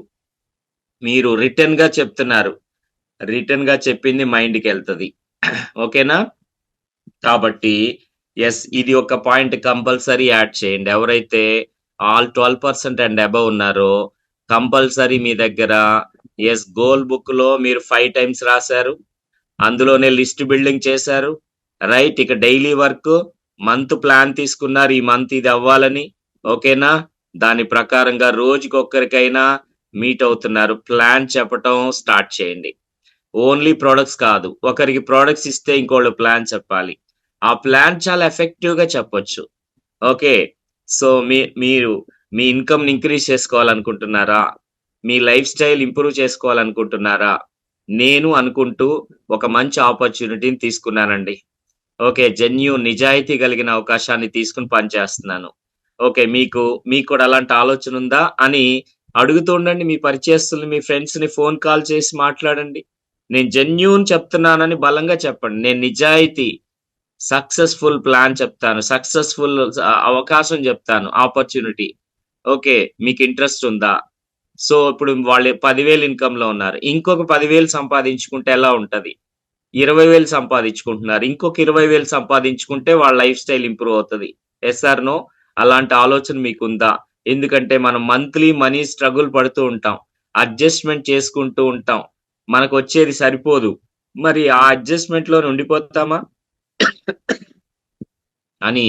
మీరు రిటెన్‌గా చెప్తున్నారు. రిటెన్‌గా చెప్పింది మైండ్‌కెళ్తది. ఓకేనా? కాబట్టి ఇది ఒక పాయింట్ కంపల్సరీ యాడ్ చేయండి. ఎవరైతే ఆల్ 12% అండ్ అబోవ్ ఉన్నారో కంపల్సరీ మీ దగ్గర గోల్ బుక్‌లో మీరు 5 టైమ్స్ రాసారు. అందులోనే లిస్ట్ బిల్డింగ్ చేశారు. రైట్. ఇక డైలీ వర్క్ మంత్ ప్లాన్ తీసుకున్నారు. ఈ మంత్ ఇది అవ్వాలని. ఓకేనా? దాని ప్రకారంగా రోజుకొక్కరికైనా మీట్ అవుతున్నారు. ప్లాన్ చెప్పటం స్టార్ట్ చేయండి. ఓన్లీ ప్రొడక్ట్స్ కాదు. ఒకరికి ప్రొడక్ట్స్ ఇస్తే ఇంకోళ్ళు ప్లాన్ చెప్పాలి. ఆ ప్లాన్ చాలా ఎఫెక్టివ్‌గా చెప్పొచ్చు. ఓకే. సో, మీరు మీ ఇన్‌కమ్‌ని ఇంక్రీజ్ చేసుకోవాలనుకుంటున్నారా? మీ లైఫ్ స్టైల్ ఇంప్రూవ్ చేసుకోవాలనుకుంటున్నారా? నేను అనుకుంటూ ఒక మంచి ఆపర్చునిటీని తీసుకున్నానండి. ఓకే. నిజాయితీ కలిగిన అవకాశాన్ని తీసుకొని పనిచేస్తున్నాను. ఓకే. మీకు కూడా అలాంటి ఆలోచన ఉందా? అని అడుగుతూ ఉండండి. మీ పరిచయస్తుల్ని, మీ ఫ్రెండ్స్‌ని ఫోన్ కాల్ చేసి మాట్లాడండి. నేను చెప్తున్నానని బలంగా చెప్పండి. నేను నిజాయితీ, సక్సెస్‌ఫుల్ ప్లాన్ చెప్తాను. సక్సెస్‌ఫుల్ అవకాశం చెప్తాను. ఆపర్చునిటీ. ఓకే. మీకు ఇంట్రెస్ట్ ఉందా? సో, ఇప్పుడు వాళ్ళు 10,000 ఇన్‌కమ్‌లో ఉన్నారు. ఇంకొక 10,000 సంపాదించుకుంటే ఎలా ఉంటది? 20,000 సంపాదించుకుంటున్నారు. ఇంకొక 20,000 సంపాదించుకుంటే వాళ్ళ లైఫ్ స్టైల్ ఇంప్రూవ్ అవుతది. Yes or no? అలాంటి ఆలోచన మీకుందా? ఎందుకంటే మనం మంత్లీ మనీ స్ట్రగుల్ పడుతూ ఉంటాం. అడ్జస్ట్‌మెంట్ చేసుకుంటూ ఉంటాం. మనకొచ్చేది సరిపోదు. మరి ఆ అడ్జస్ట్‌మెంట్‌లోనే ఉండిపోతామా? అని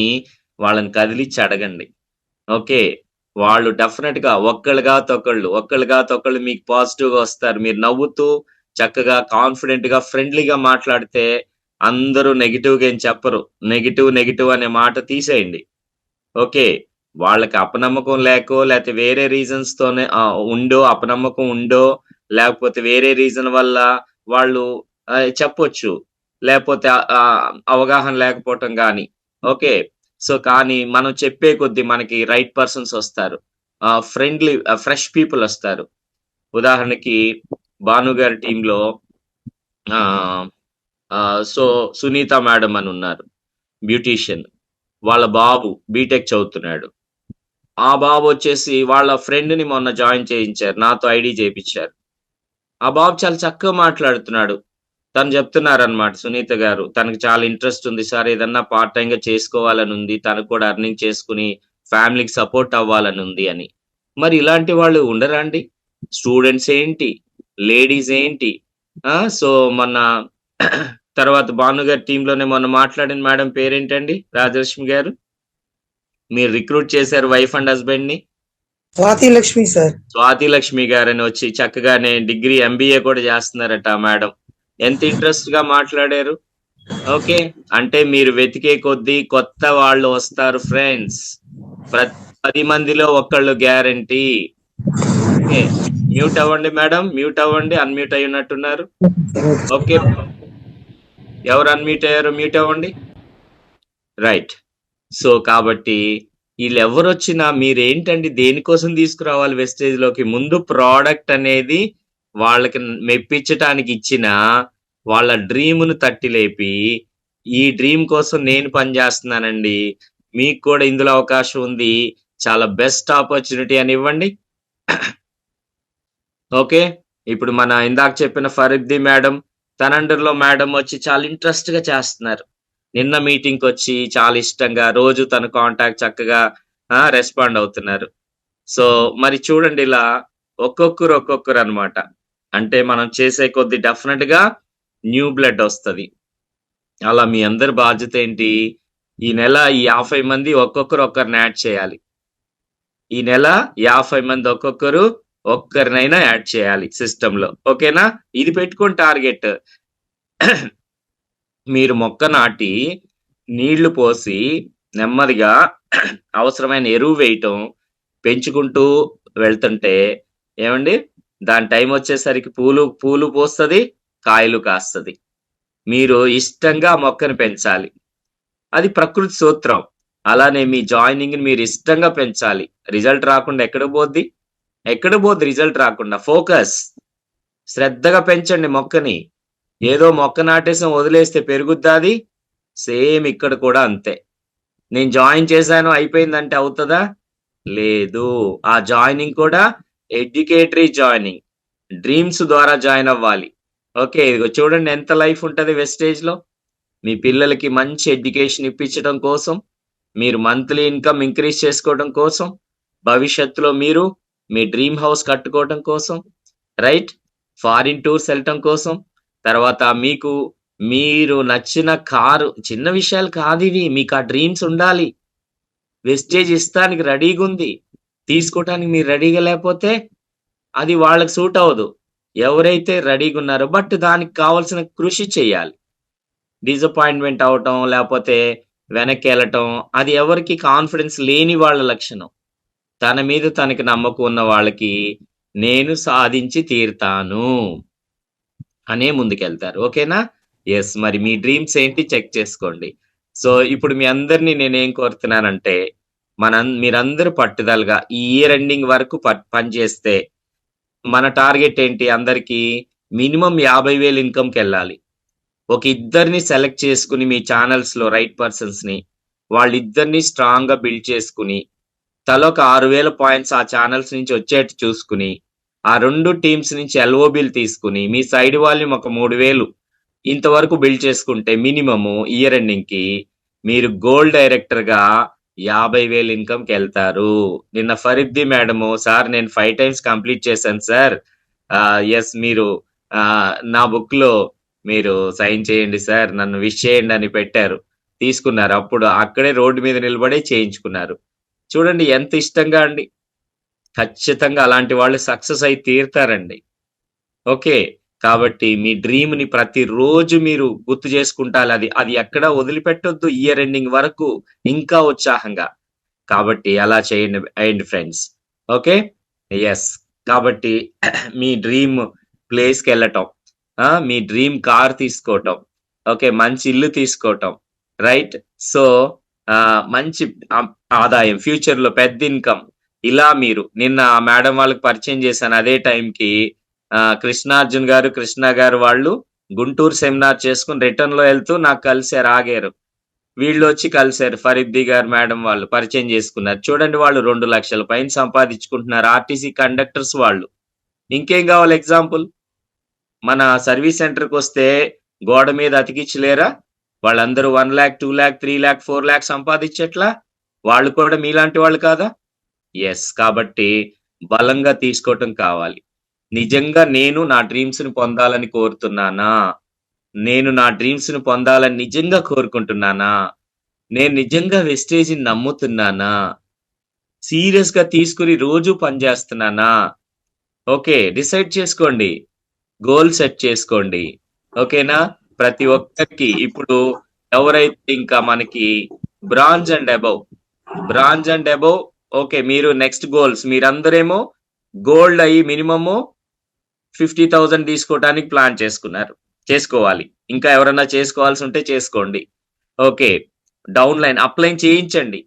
వాళ్ళని కదిలిచ్చి అడగండి. ఓకే. వాళ్ళు డెఫినెట్‌గా ఒక్కళ్ళుగా తొక్కళ్ళు మీకు పాజిటివ్‌గా వస్తారు. మీరు నవ్వుతూ చక్కగా కాన్ఫిడెంట్‌గా, ఫ్రెండ్లీగా మాట్లాడితే అందరూ నెగెటివ్‌గా ఏం చెప్పరు. నెగెటివ్ అనే మాట తీసేయండి. ఓకే. వాళ్ళకి అపనమ్మకం లేకో, లేతే వేరే రీజన్స్‌తోనే అపనమ్మకం ఉందో, లేకపోతే వేరే రీజన్ వల్ల వాళ్ళు చెప్పొచ్చు. లేకపోతే అవగాహన లేకపోవటం గాని. ఓకే. సో, కానీ మనం చెప్పే కొద్దీ మనకి రైట్ పర్సన్స్ వస్తారు. ఫ్రెండ్లీ ఫ్రెష్ పీపుల్ వస్తారు. ఉదాహరణకి భాను గారి టీమ్‌లో ఆహ్, సో, సునీత మేడమ్ అని ఉన్నారు. బ్యూటీషియన్. వాళ్ళ బాబు బీటెక్ చదువుతున్నాడు. ఆ బాబు వచ్చేసి వాళ్ళ ఫ్రెండ్‌ని మొన్న జాయిన్ చేయించారు. నాతో ఐడీ చేపిచ్చారు. ఆ బాబు చాలా చక్కగా మాట్లాడుతున్నాడు. తను చెప్తున్నారనమాట సునీత గారు. తనకి చాలా ఇంట్రెస్ట్ ఉంది సార్. ఏదన్నా పార్ట్ టైమ్‌గా చేసుకోవాలని ఉంది. తనకు కూడా ఎర్నింగ్ చేసుకొని ఫ్యామిలీకి సపోర్ట్ అవ్వాలని ఉంది అని. మరి ఇలాంటి వాళ్ళు ఉండరా అండి? స్టూడెంట్స్ ఏంటి? లేడీస్ ఏంటి? సో, మొన్న తర్వాత భాను గారి టీమ్‌లోనే మొన్న మాట్లాడిన మేడం పేరేంటండి? రాజలక్ష్మి గారు. మీరు రిక్రూట్ చేశారు వైఫ్ అండ్ హస్బాండ్‌ని. స్వాతి లక్ష్మి సార్. స్వాతి లక్ష్మి గారని వచ్చి చక్కగానే డిగ్రీ ఎంబీఏ కూడా చేస్తున్నారట ఆ మేడం. ఎంత ఇంట్రెస్ట్‌గా మాట్లాడారు. ఓకే. అంటే మీరు వెతికే కొద్దీ కొత్త వాళ్ళు వస్తారు ఫ్రెండ్స్. 10 మందిలో ఒకళ్ళు గ్యారంటీ. ఓకే. మ్యూట్ అవ్వండి మేడం. మ్యూట్ అవ్వండి. అన్‌మ్యూట్ అయ్యున్నట్టున్నారు. ఓకే. ఎవరు అన్‌మ్యూట్ అయ్యారో మ్యూట్ అవ్వండి. రైట్. సో, కాబట్టి ఈళ్ళెవ్వరొచ్చినా మీరేంటండి దేనికోసం తీసుకురావాలి వెస్టేజ్‌లోకి? ముందు ప్రొడక్ట్ అనేది వాళ్ళకి మెప్పించటానికి ఇచ్చినా, వాళ్ళ డ్రీమ్‌ను తట్టి లేపి, ఈ డ్రీమ్ కోసం నేను పని చేస్తున్నానండి. మీకు కూడా ఇందులో అవకాశం ఉంది. చాలా బెస్ట్ ఆపర్చునిటీ అని ఇవ్వండి. ఓకే. ఇప్పుడు మన ఇందాక చెప్పిన ఫరీద్ది మేడం, తన అండర్‌లో మేడం వచ్చి చాలా ఇంట్రెస్ట్‌గా చేస్తున్నారు. నిన్న మీటింగ్‌కొచ్చి చాలా ఇష్టంగా రోజు తన కాంటాక్ట్ చక్కగా రెస్పాండ్ అవుతున్నారు. సో, మరి చూడండి ఇలా ఒక్కొక్కరనమాట. అంటే మనం చేసే కొద్దీ డెఫినిట్‌గా న్యూ బ్లడ్ ఒస్తది. అలా మీ అందరి బాధ్యత ఏంటి? ఈ నెల ఈ 50 మంది ఒక్కొక్కరిని యాడ్ చేయాలి. ఈ నెల 50 మంది ఒక్కరినైనా యాడ్ చేయాలి సిస్టమ్‌లో. ఓకేనా? ఇది పెట్టుకోండి టార్గెట్. మీరు మొక్క నాటి, నీళ్లు పోసి, నెమ్మదిగా అవసరమైన ఎరువు వేయటం, పెంచుకుంటూ వెళ్తుంటే ఏవండీ? దాని టైమొచ్చేసరికి పూలు పూస్తది, కాయలు కాస్తది. మీరు ఇష్టంగా ఆ మొక్కని పెంచాలి. అది ప్రకృతి సూత్రం. అలానే మీ జాయినింగ్‌ని మీరు ఇష్టంగా పెంచాలి. రిజల్ట్ రాకుండా ఎక్కడికి పోద్ది? ఎక్కడికి పోద్ది రిజల్ట్ రాకుండా? ఫోకస్. శ్రద్ధగా పెంచండి మొక్కని. ఏదో మొక్క నాటేసాం వదిలేస్తే పెరుగుద్దా అది? సేమ్ ఇక్కడ కూడా అంతే. నేను జాయిన్ చేశాను అయిపోయిందంటే అవుతదా? లేదు. ఆ జాయినింగ్ కూడా ఎడ్యుకేటరీ జాయినింగ్. డ్రీమ్స్ ద్వారా జాయిన్ అవ్వాలి. ఓకే. ఇదిగో చూడండి ఎంత లైఫ్ ఉంటది వెస్టేజ్‌లో. మీ పిల్లలకి మంచి ఎడ్యుకేషన్ ఇప్పించడం కోసం, మీరు మంత్లీ ఇన్‌కమ్ ఇంక్రీజ్ చేసుకోవడం కోసం, భవిష్యత్తులో మీరు మీ డ్రీమ్ హౌస్ కట్టుకోవడం కోసం, రైట్? ఫారిన్ టూర్స్ ఎళ్ళటం కోసం, తర్వాత మీరు నచ్చిన కారు చిన్న విషయాలు కాదివి. మీకు ఆ డ్రీమ్స్ ఉండాలి. వెస్టేజ్ ఇస్తానికి రెడీగుంది. తీసుకోవటానికి మీరు రెడీగా లేపోతే అది వాళ్ళకి సూట్ అవ్వదు. ఎవరైతే రెడీగున్నారో బట్ దానికి కావాల్సిన కృషి చేయాలి. డిసప్పాయింట్‌మెంట్ అవ్వటం, లేపోతే వెనక్కెళ్ళటం అది ఎవరికీ కాన్ఫిడెన్స్ లేని వాళ్ళ లక్షణం. తన మీద తనకి నమ్మకం ఉన్న వాళ్ళకి నేను సాధించి తీరుతాను అనే ముందుకెళ్తారు. ఓకేనా? యెస్. మరి మీ డ్రీమ్స్ ఏంటి చెక్ చేసుకోండి. సో, ఇప్పుడు మీ అందరిని నేనేం కోరుతున్నానంటే, మీరందరూ పట్టుదలగా ఈ ఇయర్ ఎండింగ్ వరకు పని చేస్తే, మన టార్గెట్ ఏంటి అందరికీ మినిమమ్ 50,000 ఇన్‌కమ్‌కెళ్ళాలి. ఒక ఇద్దరిని సెలెక్ట్ చేసుకొని మీ ఛానల్స్‌లో రైట్ పర్సన్స్‌ని వాళ్ళిద్దరిని స్ట్రాంగ్‌గా బిల్డ్ చేసుకొని, తలోక 6,000 పాయింట్స్ ఆ ఛానల్స్ నుంచి వచ్చేట్టు చూసుకొని, ఆ 2 టీమ్స్ నుంచి ఎల్ఓబీలు తీసుకొని, మీ సైడ్ వాల్యూమ్ ఒక 3,000 ఇంతవరకు బిల్డ్ చేసుకుంటే మినిమము ఇయర్ ఎండింగ్‌కి మీరు గోల్డ్ డైరెక్టర్‌గా 50,000 ఇన్‌కమ్‌కెళ్తారు. నిన్న ఫరీద్ది మేడము, "సార్ నేను 5 టైమ్స్ కంప్లీట్ చేశాను సార్. యెస్ మీరు నా బుక్‌లో మీరు సైన్ చేయండి సార్. నన్ను విష్ చేయండి" అని పెట్టారు. తీసుకున్నారు. అప్పుడు అక్కడే రోడ్డు మీద నిలబడే చేయించుకున్నారు. చూడండి ఎంత ఇష్టంగా అండి. ఖచ్చితంగా అలాంటి వాళ్ళు సక్సెస్ అయి తీరుతారండి. ఓకే. కాబట్టి మీ డ్రీమ్‌ని ప్రతిరోజు మీరు గుర్తు చేసుకుంటాలది. అది ఎక్కడా వదిలిపెట్టొద్దు ఇయర్ ఎండింగ్ వరకు ఇంకా ఉత్సాహంగా. కాబట్టి అలా చేయండి ఫ్రెండ్స్. ఓకే. యెస్. కాబట్టి మీ డ్రీమ్ ప్లేస్‌కెళ్ళటం, మీ డ్రీమ్ కార్ తీసుకోవటం, ఓకే. మంచి ఇల్లు తీసుకోవటం. రైట్? సో, మంచి ఆదాయం ఫ్యూచర్‌లో పెద్ద ఇన్‌కమ్. ఇలా మీరు నిన్న మేడం వాళ్ళకి పరిచయం చేశాను. అదే టైంకి కృష్ణార్జున్ గారు, కృష్ణ గారు వాళ్ళు గుంటూరు సెమినార్ చేసుకొని రిటర్న్‌లో ఎళ్తూ నాకు కలిసారు, ఆగారు. వీళ్ళొచ్చి కలిసారు. ఫరీద్ది గారు మేడం వాళ్ళు పరిచయం చేసుకున్నారు. చూడండి వాళ్ళు 2,00,000 పైన సంపాదించుకుంటున్నారు. ఆర్టీసీ కండక్టర్స్ వాళ్ళు. ఇంకేం కావాలి ఎగ్జాంపుల్? మన సర్వీస్ సెంటర్‌కొస్తే గోడ మీద అతికిచ్చలేరా? వాళ్ళందరూ 1,00,000, 2,00,000, 3,00,000, 4,00,000 సంపాదించట్లా? వాళ్ళు కూడా మీలాంటి వాళ్ళు కాదా? యెస్. కాబట్టి బలంగా తీసుకోవటం కావాలి. నిజంగా నేను నా డ్రీమ్స్‌ని పొందాలని కోరుతున్నానా? నేను నా డ్రీమ్స్‌ని పొందాలని నిజంగా కోరుకుంటున్నానా? నేను నిజంగా వెస్టేజ్‌ని నమ్ముతున్నానా? సీరియస్‌గా తీసుకొని రోజు పని చేస్తున్నానా? ఓకే. డిసైడ్ చేసుకోండి. గోల్ సెట్ చేసుకోండి. ఓకేనా? ప్రతి ఒక్కరికి ఇప్పుడు ఎవరైతే ఇంకా మనకి బ్రాంజ్ అండ్ అబోవ్ ఓకే. మీరు నెక్స్ట్ గోల్స్ మీరందరేమో గోల్డ్ అయ్యి మినిమము 50,000 తీసుకోవడానికి ప్లాన్ చేసుకోవాలి. ఇంకా ఎవరన్నా చేసుకోవాల్సి ఉంటే చేసుకోండి. ఓకే. డౌన్ లైన్ అప్లై చేయించండి.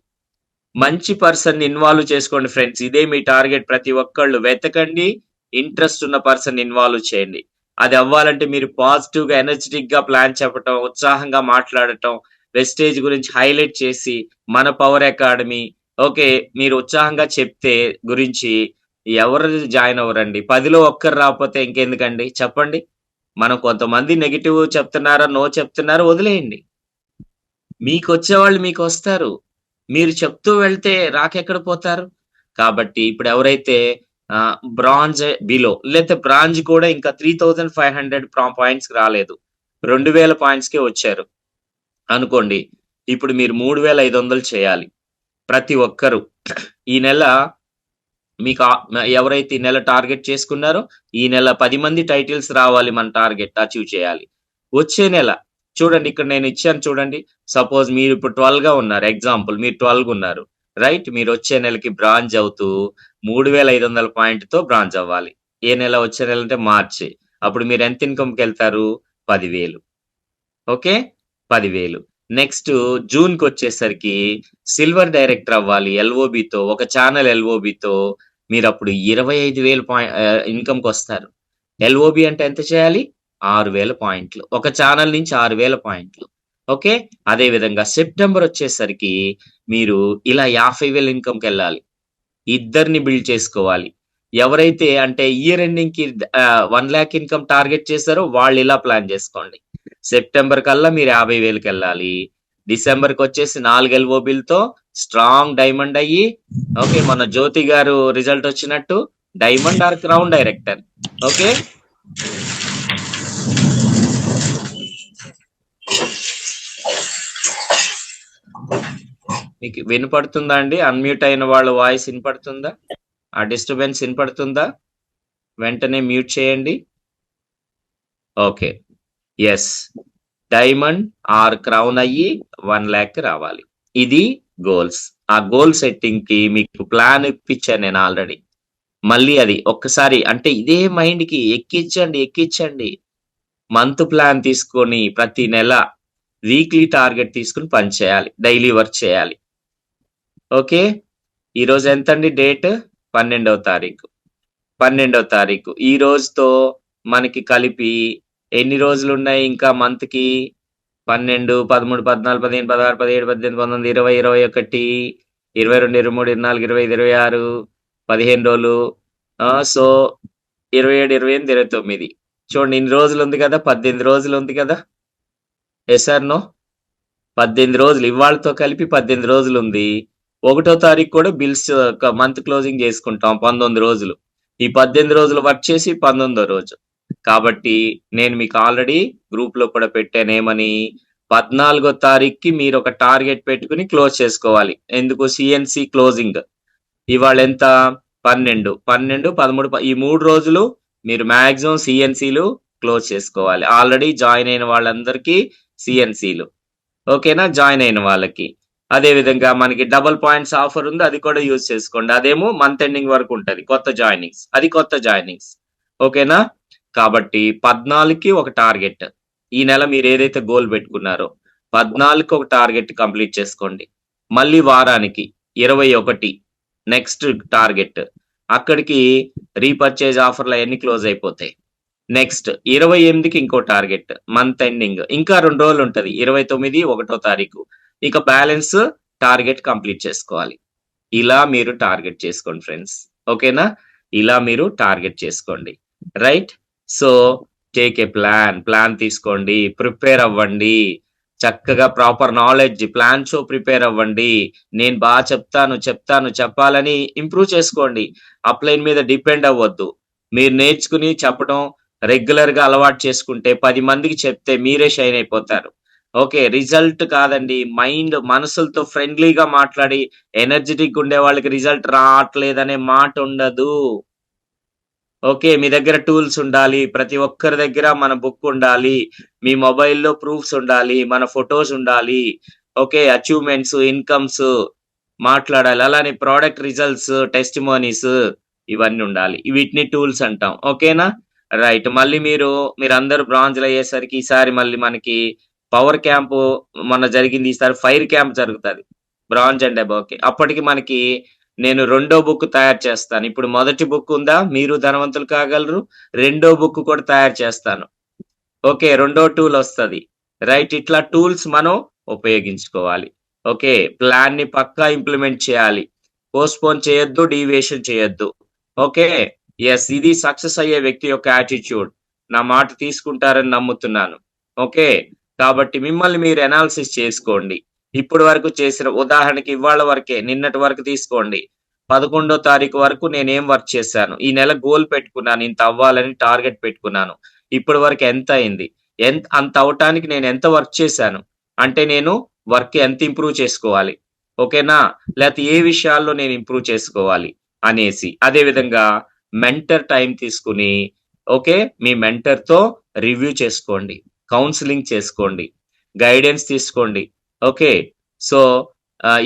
మంచి పర్సన్‌ని ఇన్వాల్వ్ చేసుకోండి ఫ్రెండ్స్. ఇదే మీ టార్గెట్. ప్రతి ఒక్కళ్ళు వెతకండి. ఇంట్రెస్ట్ ఉన్న పర్సన్ ఇన్వాల్వ్ చేయండి. అది అవ్వాలంటే మీరు పాజిటివ్‌గా, ఎనర్జిటిక్‌గా ప్లాన్ చెప్పటం, ఉత్సాహంగా మాట్లాడటం, వెస్టేజ్ గురించి హైలైట్ చేసి, మన పవర్ అకాడమీ ఓకే. మీరు ఉత్సాహంగా చెప్తే గురించి ఎవరు జాయిన్ అవ్వరండి. 10లో ఒక్కరు రాకపోతే ఇంకెందుకండి చెప్పండి. మనం కొంతమంది నెగెటివ్ చెప్తున్నారా, నో చెప్తున్నారో వదిలేయండి. మీకొచ్చేవాళ్ళు మీకొస్తారు. మీరు చెప్తూ వెళ్తే రాకెక్కడ పోతారు? కాబట్టి ఇప్పుడు ఎవరైతే బ్రాంజ్ బిలో లేతే బ్రాంజ్ కూడా ఇంకా 3,500 పాయింట్స్‌కి రాలేదు. 2,000 పాయింట్స్‌కే వచ్చారు అనుకోండి. ఇప్పుడు మీరు 3,500 చేయాలి. ప్రతి ఒక్కరు ఈ నెల మీకు ఎవరైతే ఈ నెల టార్గెట్ చేసుకున్నారో, ఈ నెల 10 మంది టైటిల్స్ రావాలి మన టార్గెట్ అచీవ్ చేయాలి. వచ్చే నెల చూడండి ఇక్కడ నేను ఇచ్చాను చూడండి. సపోజ్ మీరు ఇప్పుడు 12గా ఉన్నారు. ఎగ్జాంపుల్ మీరు 12గా ఉన్నారు. రైట్? మీరు వచ్చే నెలకి బ్రాంజ్ అవుతూ 3,500 పాయింట్‌తో బ్రాంజ్ అవ్వాలి. ఏ నెల? వచ్చే నెల అంటే మార్చి. అప్పుడు మీరు ఎంత ఇన్‌కమ్‌కెళ్తారు? 10,000. ఓకే. 10,000. నెక్స్ట్ జూన్‌కొచ్చేసరికి సిల్వర్ డైరెక్టర్ అవ్వాలి ఎల్ఓబితో. ఒక ఛానల్ ఎల్ఓబితో మీరప్పుడు 25,000 ఇన్‌కమ్‌కొస్తారు. ఎల్ఓబి అంటే ఎంత చేయాలి? 6,000 పాయింట్లు. ఒక ఛానల్ నుంచి 6,000 పాయింట్లు. ఓకే. అదే విధంగా సెప్టెంబర్ వచ్చేసరికి మీరు ఇలా 50,000 ఇన్‌కమ్‌కెళ్ళాలి. ఇద్దరిని బిల్డ్ చేసుకోవాలి. ఎవరైతే అంటే ఇయర్ ఎండింగ్‌కి 1,00,000 ఇన్‌కమ్ టార్గెట్ చేశారో వాళ్ళు ఇలా ప్లాన్ చేసుకోండి. సెప్టెంబర్ కల్లా మీరు 50,000కెళ్ళాలి. డిసెంబర్‌కొచ్చేసి 4 ఎల్ఓబిలతో స్ట్రాంగ్ డైమండ్ అయ్యి ఓకే. మన జ్యోతి గారు రిజల్ట్ వచ్చినట్టు diamond are crown director. Okay. మీకు వినపడుతుందా అండి? అన్‌మ్యూట్ అయిన వాళ్ళ వాయిస్ వినపడుతుందా? ఆ డిస్టర్బెన్స్ వినపడుతుందా? వెంటనే మ్యూట్ చేయండి. Okay. Yes. Diamond are crown అయ్యి 1,00,000 రావాలి. ఇది గోల్స్. ఆ గోల్ సెట్టింగ్‌కి మీకు ప్లాన్ ఇప్పించాను నేను ఆల్రెడీ. మళ్ళీ అది ఒక్కసారి అంటే ఇదే మైండ్‌కి ఎక్కించండి. మంత్ ప్లాన్ తీసుకొని ప్రతి నెల వీక్లీ టార్గెట్ తీసుకొని పని చేయాలి. డైలీ వర్క్ చేయాలి. ఓకే. ఈరోజు ఎంతండి డేట్? 12వ తారీఖు. 12వ తారీఖు. ఈ రోజుతో మనకి కలిపి ఎన్ని రోజులున్నాయి ఇంకా మంత్‌కి? 12, 13, 14, 15, 16, 17, 18, 19, 20, 21, 22, 23, 24, 25, 26 15 రోజులు. సో 27, 28, 29 చూడండి ఇన్ని రోజులు ఉంది కదా! 18 రోజులు ఉంది కదా! Yes or no? 18 రోజులు ఇవాళతో కలిపి 18 రోజులుంది. 1వ తారీఖు కూడా బిల్స్ మంత్ క్లోజింగ్ చేసుకుంటాం 19 రోజులు. ఈ 18 రోజులు వర్క్ చేసి 19వ రోజు. కాబట్టి నేను మీకు ఆల్రెడీ గ్రూప్‌లో కూడా పెట్టాను ఏమని? 14వ తారీఖుకి మీరు ఒక టార్గెట్ పెట్టుకొని క్లోజ్ చేసుకోవాలి. ఎందుకు? సీఎన్‌సి క్లోజింగ్. ఇవాళ ఎంత? 12, 13 ఈ 3 రోజులు మీరు మాక్సిమం సీఎన్‌సిలు క్లోజ్ చేసుకోవాలి. ఆల్రెడీ జాయిన్ అయిన వాళ్ళందరికీ సీఎన్‌సిలు. ఓకేనా? జాయిన్ అయిన వాళ్ళకి. అదే విధంగా మనకి డబుల్ పాయింట్స్ ఆఫర్ ఉంది. అది కూడా యూజ్ చేసుకోండి. అదేమో మంత్ ఎండింగ్ వరకు ఉంటది. కొత్త జాయినింగ్స్. ఓకేనా? కాబట్టి 14కి ఒక టార్గెట్. ఈ నెల మీరు ఏదైతే గోల్ పెట్టుకున్నారో 14 ఒక టార్గెట్ కంప్లీట్ చేసుకోండి. మళ్ళీ వారానికి 21 నెక్స్ట్ టార్గెట్. అక్కడికి రీపర్చేజ్ ఆఫర్లు అవన్నీ క్లోజ్ అయిపోతాయి. నెక్స్ట్ 28కి ఇంకో టార్గెట్, మంత్ ఎండింగ్ ఇంకా 2 రోజులు ఉంటది. 29 1వ తారీఖు. ఇక బ్యాలెన్స్ టార్గెట్ కంప్లీట్ చేసుకోవాలి. ఇలా మీరు టార్గెట్ చేసుకోండి ఫ్రెండ్స్. ఓకేనా? ఇలా మీరు టార్గెట్ చేసుకోండి. Right? So take a plan తీసుకోండి, ప్రిపేర్ అవ్వండి. చక్కగా ప్రాపర్ నాలెడ్జ్ ప్లాన్‌తో ప్రిపేర్ అవ్వండి. నేను బాగా చెప్పాలని ఇంప్రూవ్ చేసుకోండి. అప్లైన్ మీద డిపెండ్ అవ్వద్దు. మీరు నేర్చుకుని చెప్పడం రెగ్యులర్‌గా అలవాటు చేసుకుంటే 10 మందికి చెప్తే మీరే షైన్ అయిపోతారు. ఓకే. రిజల్ట్ కాదండి. మనసులతో ఫ్రెండ్లీగా మాట్లాడి ఎనర్జిటిక్‌గా ఉండే వాళ్ళకి రిజల్ట్ రావట్లేదనే మాట ఉండదు. ఓకే. మీ దగ్గర టూల్స్ ఉండాలి. ప్రతి ఒక్కరి దగ్గర మన బుక్ ఉండాలి. మీ మొబైల్‌లో ప్రూఫ్స్ ఉండాలి. మన ఫోటోస్ ఉండాలి. ఓకే. అచీవ్‌మెంట్స్, ఇన్‌కమ్స్ మాట్లాడాలి. అలానే ప్రొడక్ట్ రిజల్ట్స్, టెస్టిమోనీస్ ఇవన్నీ ఉండాలి. వీటిని టూల్స్ అంటాం. ఓకేనా? రైట్. మళ్ళీ మీరందరూ బ్రాంజ్‌లు అయ్యేసరికి ఈసారి మళ్ళీ మనకి పవర్ క్యాంపు మొన్న జరిగింది. ఈసారి ఫైర్ క్యాంప్ జరుగుతది. బ్రాంజ్ అండ్ అబోవ్‌కి. అప్పటికి మనకి నేను రెండో బుక్ తయారు చేస్తాను. ఇప్పుడు మొదటి బుక్ ఉందా? మీరు ధనవంతులు కాగలరు. రెండో బుక్ కూడా తయారు చేస్తాను. ఓకే. రెండో టూల్ వస్తది. రైట్. ఇట్లా టూల్స్ మనం ఉపయోగించుకోవాలి. ఓకే. ప్లాన్‌ని పక్కా ఇంప్లిమెంట్ చేయాలి. పోస్ట్‌పోన్ చేయొద్దు, డీవియేషన్ చేయొద్దు. ఓకే. యెస్. ఇది సక్సెస్ అయ్యే వ్యక్తి యొక్క యాటిట్యూడ్. నా మాట తీసుకుంటారని నమ్ముతున్నాను. ఓకే. కాబట్టి మిమ్మల్ని మీరు అనాలిసిస్ చేసుకోండి. ఇప్పటి వరకు చేసిన ఉదాహరణకి ఇవాళ వరకే, నిన్నటి వరకు తీసుకోండి. 11వ తారీఖు వరకు నేనేం వర్క్ చేశాను? ఈ నెల గోల్ పెట్టుకున్నాను. ఇంత అవ్వాలని టార్గెట్ పెట్టుకున్నాను. ఇప్పటి వరకు ఎంత అయింది? అంత అవ్వటానికి నేను ఎంత వర్క్ చేశాను? అంటే నేను వర్క్ ఎంత ఇంప్రూవ్ చేసుకోవాలి? ఓకేనా? లేకపోతే ఏ విషయాల్లో నేను ఇంప్రూవ్ చేసుకోవాలి అనేసి. అదే విధంగా మెంటర్ టైం తీసుకుని ఓకే. మీ మెంటర్‌తో రివ్యూ చేసుకోండి. కౌన్సెలింగ్ చేసుకోండి. గైడెన్స్ తీసుకోండి. ఓకే. సో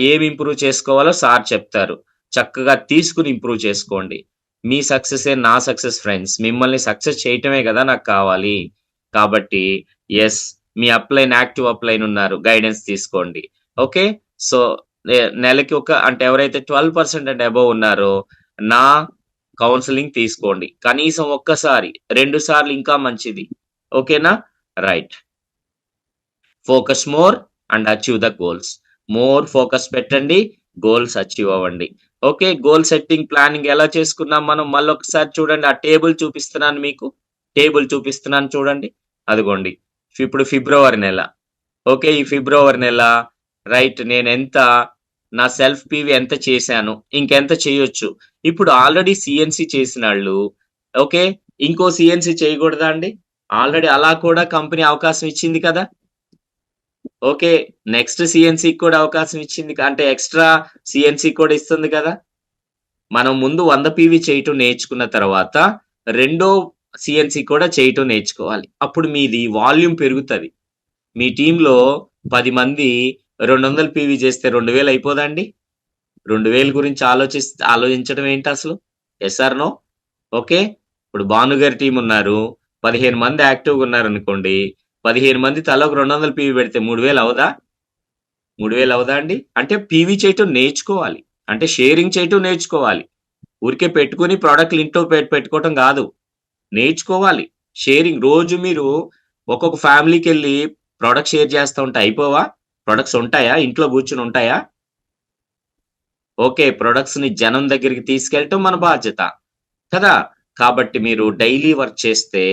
ఏమి ఇంప్రూవ్ చేసుకోవాలో సార్ చెప్తారు. చక్కగా తీసుకొని ఇంప్రూవ్ చేసుకోండి. మీ సక్సెసే నా సక్సెస్ ఫ్రెండ్స్. మిమ్మల్ని సక్సెస్ చేయటమే కదా నాకు కావాలి. కాబట్టి యెస్. మీ యాక్టివ్ అప్లైన్ ఉన్నారు. గైడెన్స్ తీసుకోండి. ఓకే. సో నెలకి అంటే ఎవరైతే 12% అండ్ అబోవ్ ఉన్నారో నా కౌన్సెలింగ్ తీసుకోండి. కనీసం ఒక్కసారి, 2 సార్లు ఇంకా మంచిది. ఓకేనా? Right. Focus more and achieve the goals. More focus పెట్టండి. గోల్స్ అచీవ్ అవ్వండి. ఓకే. గోల్ సెట్టింగ్, ప్లానింగ్ ఎలా చేసుకున్నాం మనం మళ్ళొకసారి చూడండి. ఆ టేబుల్ చూపిస్తున్నాను మీకు. చూడండి. అదిగోండి. ఇప్పుడు ఫిబ్రవరి నెల. ఓకే. ఈ ఫిబ్రవరి నెల రైట్. నా సెల్ఫ్ పీవీ ఎంత చేశాను? ఇంకెంత చేయొచ్చు? ఇప్పుడు ఆల్రెడీ సీఎన్‌సీ చేసినాళ్ళు ఓకే. ఇంకో సీఎన్‌సీ చేయకూడదా అండి? ఆల్రెడీ అలా కూడా కంపెనీ అవకాశం ఇచ్చింది కదా! ఓకే. నెక్స్ట్ సీఎన్‌సీకి కూడా అవకాశం ఇచ్చింది. అంటే ఎక్స్‌ట్రా సీఎన్‌సీ కూడా ఇస్తుంది కదా! మనం ముందు 100 పీవీ చేయటం నేర్చుకున్న తర్వాత రెండో సీఎన్‌సీ కూడా చేయటం నేర్చుకోవాలి. అప్పుడు మీది వాల్యూమ్ పెరుగుతది. మీ టీమ్‌లో 10 మంది 200 పీవీ చేస్తే 2000 అయిపోదా అండి? 2000 గురించి ఆలోచించడం ఏంటసలు? Yes or no? ఓకే. ఇప్పుడు భాను గారి టీమ్ ఉన్నారు. 15 మంది యాక్టివ్‌గా ఉన్నారనుకోండి. 15 మంది తలోక 200 పీవీ పెడితే 3000 అవ్వదా? 3000 అవ్వదా అండి? అంటే పీవీ చేయటం నేర్చుకోవాలి. అంటే షేరింగ్ చేయటం నేర్చుకోవాలి. ఊరికే పెట్టుకొని ప్రొడక్ట్‌లు ఇంట్లో పెట్టుకోవటం గాదు. నేర్చుకోవాలి. షేరింగ్ రోజు మీరు ఒక్కొక్క ఫ్యామిలీకెళ్ళి ప్రొడక్ట్ షేర్ చేస్తా ఉంటే అయిపోవా? ప్రొడక్ట్స్ ఉంటాయా? ఇంట్లో కూర్చొని ఉంటాయా? ఓకే. ప్రొడక్ట్స్‌ని జనం దగ్గరికి తీసుకెళ్ళటం మన బాధ్యత. కదా! కాబట్టి మీరు డైలీ వర్క్ చేస్తే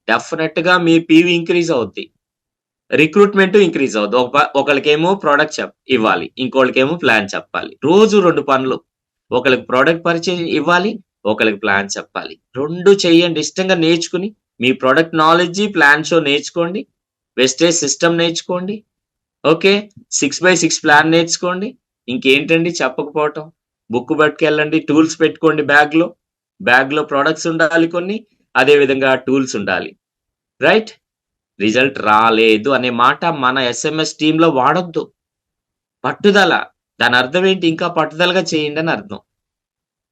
డెఫినెట్‌గా మీ పీవీ ఇంక్రీజ్ అవుద్ది. రిక్రూట్‌మెంట్ ఇంక్రీజ్ అవుద్ది. ఒకళ్ళకేమో ప్రొడక్ట్ ఇవ్వాలి. ఇంకోళ్ళకేమో ప్లాన్ చెప్పాలి. రోజు 2 పనులు. ఒకళ్ళకి ప్రొడక్ట్ పరిచయం ఇవ్వాలి. ఒకళ్ళకి ప్లాన్ చెప్పాలి. 2 చెయ్యండి ఇష్టంగా నేర్చుకుని. మీ ప్రొడక్ట్ నాలెడ్జి, ప్లాన్ షో నేర్చుకోండి. వెస్టేజ్ సిస్టమ్ నేర్చుకోండి. ఓకే. 6/6 ప్లాన్ నేర్చుకోండి. ఇంకేంటండి చెప్పకపోవటం. బుక్ పట్టుకెళ్ళండి. టూల్స్ పెట్టుకోండి బ్యాగ్‌లో. బ్యాగ్‌లో ప్రొడక్ట్స్ ఉండాలి కొన్ని. అదే విధంగా టూల్స్ ఉండాలి. రైట్? రిజల్ట్ రాలేదు అనే మాట మన ఎస్ఎంఎస్ టీమ్‌లో వాడొద్దు. పట్టుదల. దాని అర్థం ఏంటి? ఇంకా పట్టుదలగా చేయండి అని అర్థం.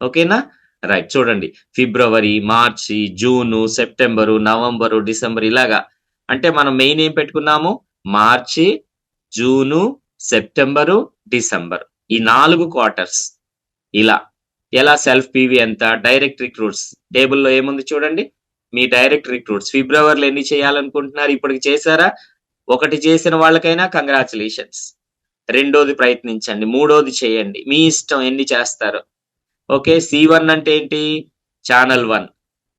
ఓకేనా? రైట్. చూడండి. ఫిబ్రవరి, మార్చి, జూను, సెప్టెంబరు, నవంబరు, డిసెంబర్ ఇలాగా అంటే మనం మెయిన్ ఏం పెట్టుకున్నాము, మార్చి, జూను, సెప్టెంబరు, డిసెంబర్, ఈ 4 క్వార్టర్స్. ఇలా ఎలా సెల్ఫ్ పీవీ ఎంత, డైరెక్ట్ రిక్రూట్స్ టేబుల్లో ఏముంది చూడండి. మీ డైరెక్ట్ రిక్రూట్స్ ఫిబ్రవరిలో ఎన్ని చేయాలనుకుంటున్నారు, ఇప్పటికి చేశారా? 1 చేసిన వాళ్ళకైనా కంగ్రాచులేషన్స్. 2ది ప్రయత్నించండి, 3ది చేయండి, మీ ఇష్టం ఎన్ని చేస్తారో. ఓకే, C1 అంటే ఏంటి, ఛానల్ 1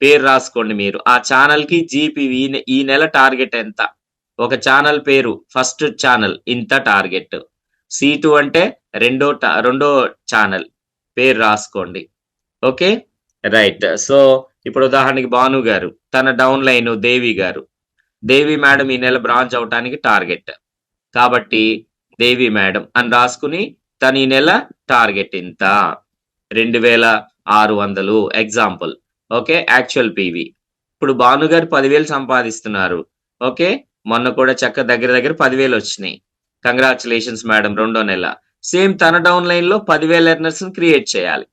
పేరు రాసుకోండి మీరు. ఆ ఛానల్ కి జీపీవి ఈ నెల టార్గెట్ ఎంత, ఒక ఛానల్ పేరు ఫస్ట్ ఛానల్ ఇంత టార్గెట్. C2 అంటే రెండో ఛానల్ పేరు రాసుకోండి. Okay right. సో ఇప్పుడు ఉదాహరణకి భాను గారు, తన డౌన్ లైన్ దేవి మేడం ఈ నెల బ్రాంచ్ అవటానికి టార్గెట్, కాబట్టి దేవి మేడం అని రాసుకుని తన ఈ నెల టార్గెట్ ఇంత 2600 ఎగ్జాంపుల్. Okay, actual PV. ఇప్పుడు భాను గారు 10,000 సంపాదిస్తున్నారు. ఓకే, మొన్న కూడా దగ్గర 10,000 వచ్చినాయి. కంగ్రాచులేషన్స్ మేడం, 2వ నెల. సేమ్ తన డౌన్ లైన్ లో 10,000 ఎర్నర్స్ క్రియేట్ చేయాలి.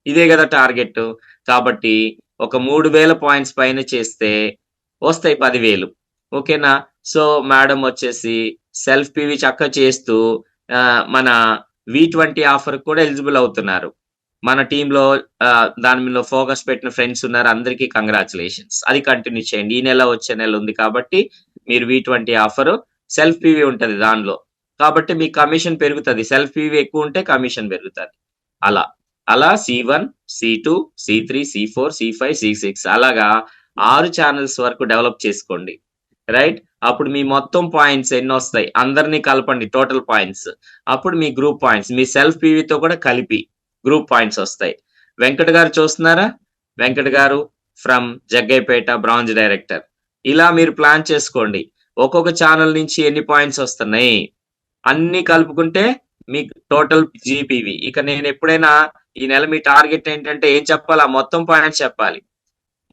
ఇదే కదా టార్గెట్. కాబట్టి ఒక 3,000 పాయింట్స్ పైన చేస్తే వస్తాయి 10,000. ఓకేనా? సో మేడం వచ్చేసి సెల్ఫ్ పీవీ చక్క చేస్తూ మన V20 ఆఫర్ కూడా ఎలిజిబుల్ అవుతున్నారు. మన టీంలో దాని మీద ఫోకస్ పెట్టిన ఫ్రెండ్స్ ఉన్నారు, అందరికీ కంగ్రాచులేషన్స్. అది కంటిన్యూ చేయండి. ఈ నెల వచ్చే నెల ఉంది కాబట్టి మీరు V20 ఆఫర్ సెల్ఫ్ పీవీ ఉంటది దానిలో, కాబట్టి మీ కమిషన్ పెరుగుతుంది. సెల్ఫ్ పీవీ ఎక్కువ ఉంటే కమిషన్ పెరుగుతుంది. అలా C1, C2, C3, C4, C5, C6 అలాగా 6 ఛానల్స్ వరకు డెవలప్ చేసుకోండి. రైట్, అప్పుడు మీ మొత్తం పాయింట్స్ ఎన్ని వస్తాయి, అందరినీ కలపండి, టోటల్ పాయింట్స్. అప్పుడు మీ గ్రూప్ పాయింట్స్ మీ సెల్ఫ్ పీవీతో కూడా కలిపి గ్రూప్ పాయింట్స్ వస్తాయి. వెంకట్ గారు చూస్తున్నారా? వెంకట్ గారు ఫ్రమ్ జగ్గైపేట, బ్రాంజ్ డైరెక్టర్. ఇలా మీరు ప్లాన్ చేసుకోండి, ఒక్కొక్క ఛానల్ నుంచి ఎన్ని పాయింట్స్ వస్తున్నాయి అన్ని కలుపుకుంటే మీకు టోటల్ జీపీవి. ఇక నేను ఎప్పుడైనా ఈ నెల మీ టార్గెట్ ఏంటంటే ఏం చెప్పాలి, ఆ మొత్తం పాయింట్స్ చెప్పాలి.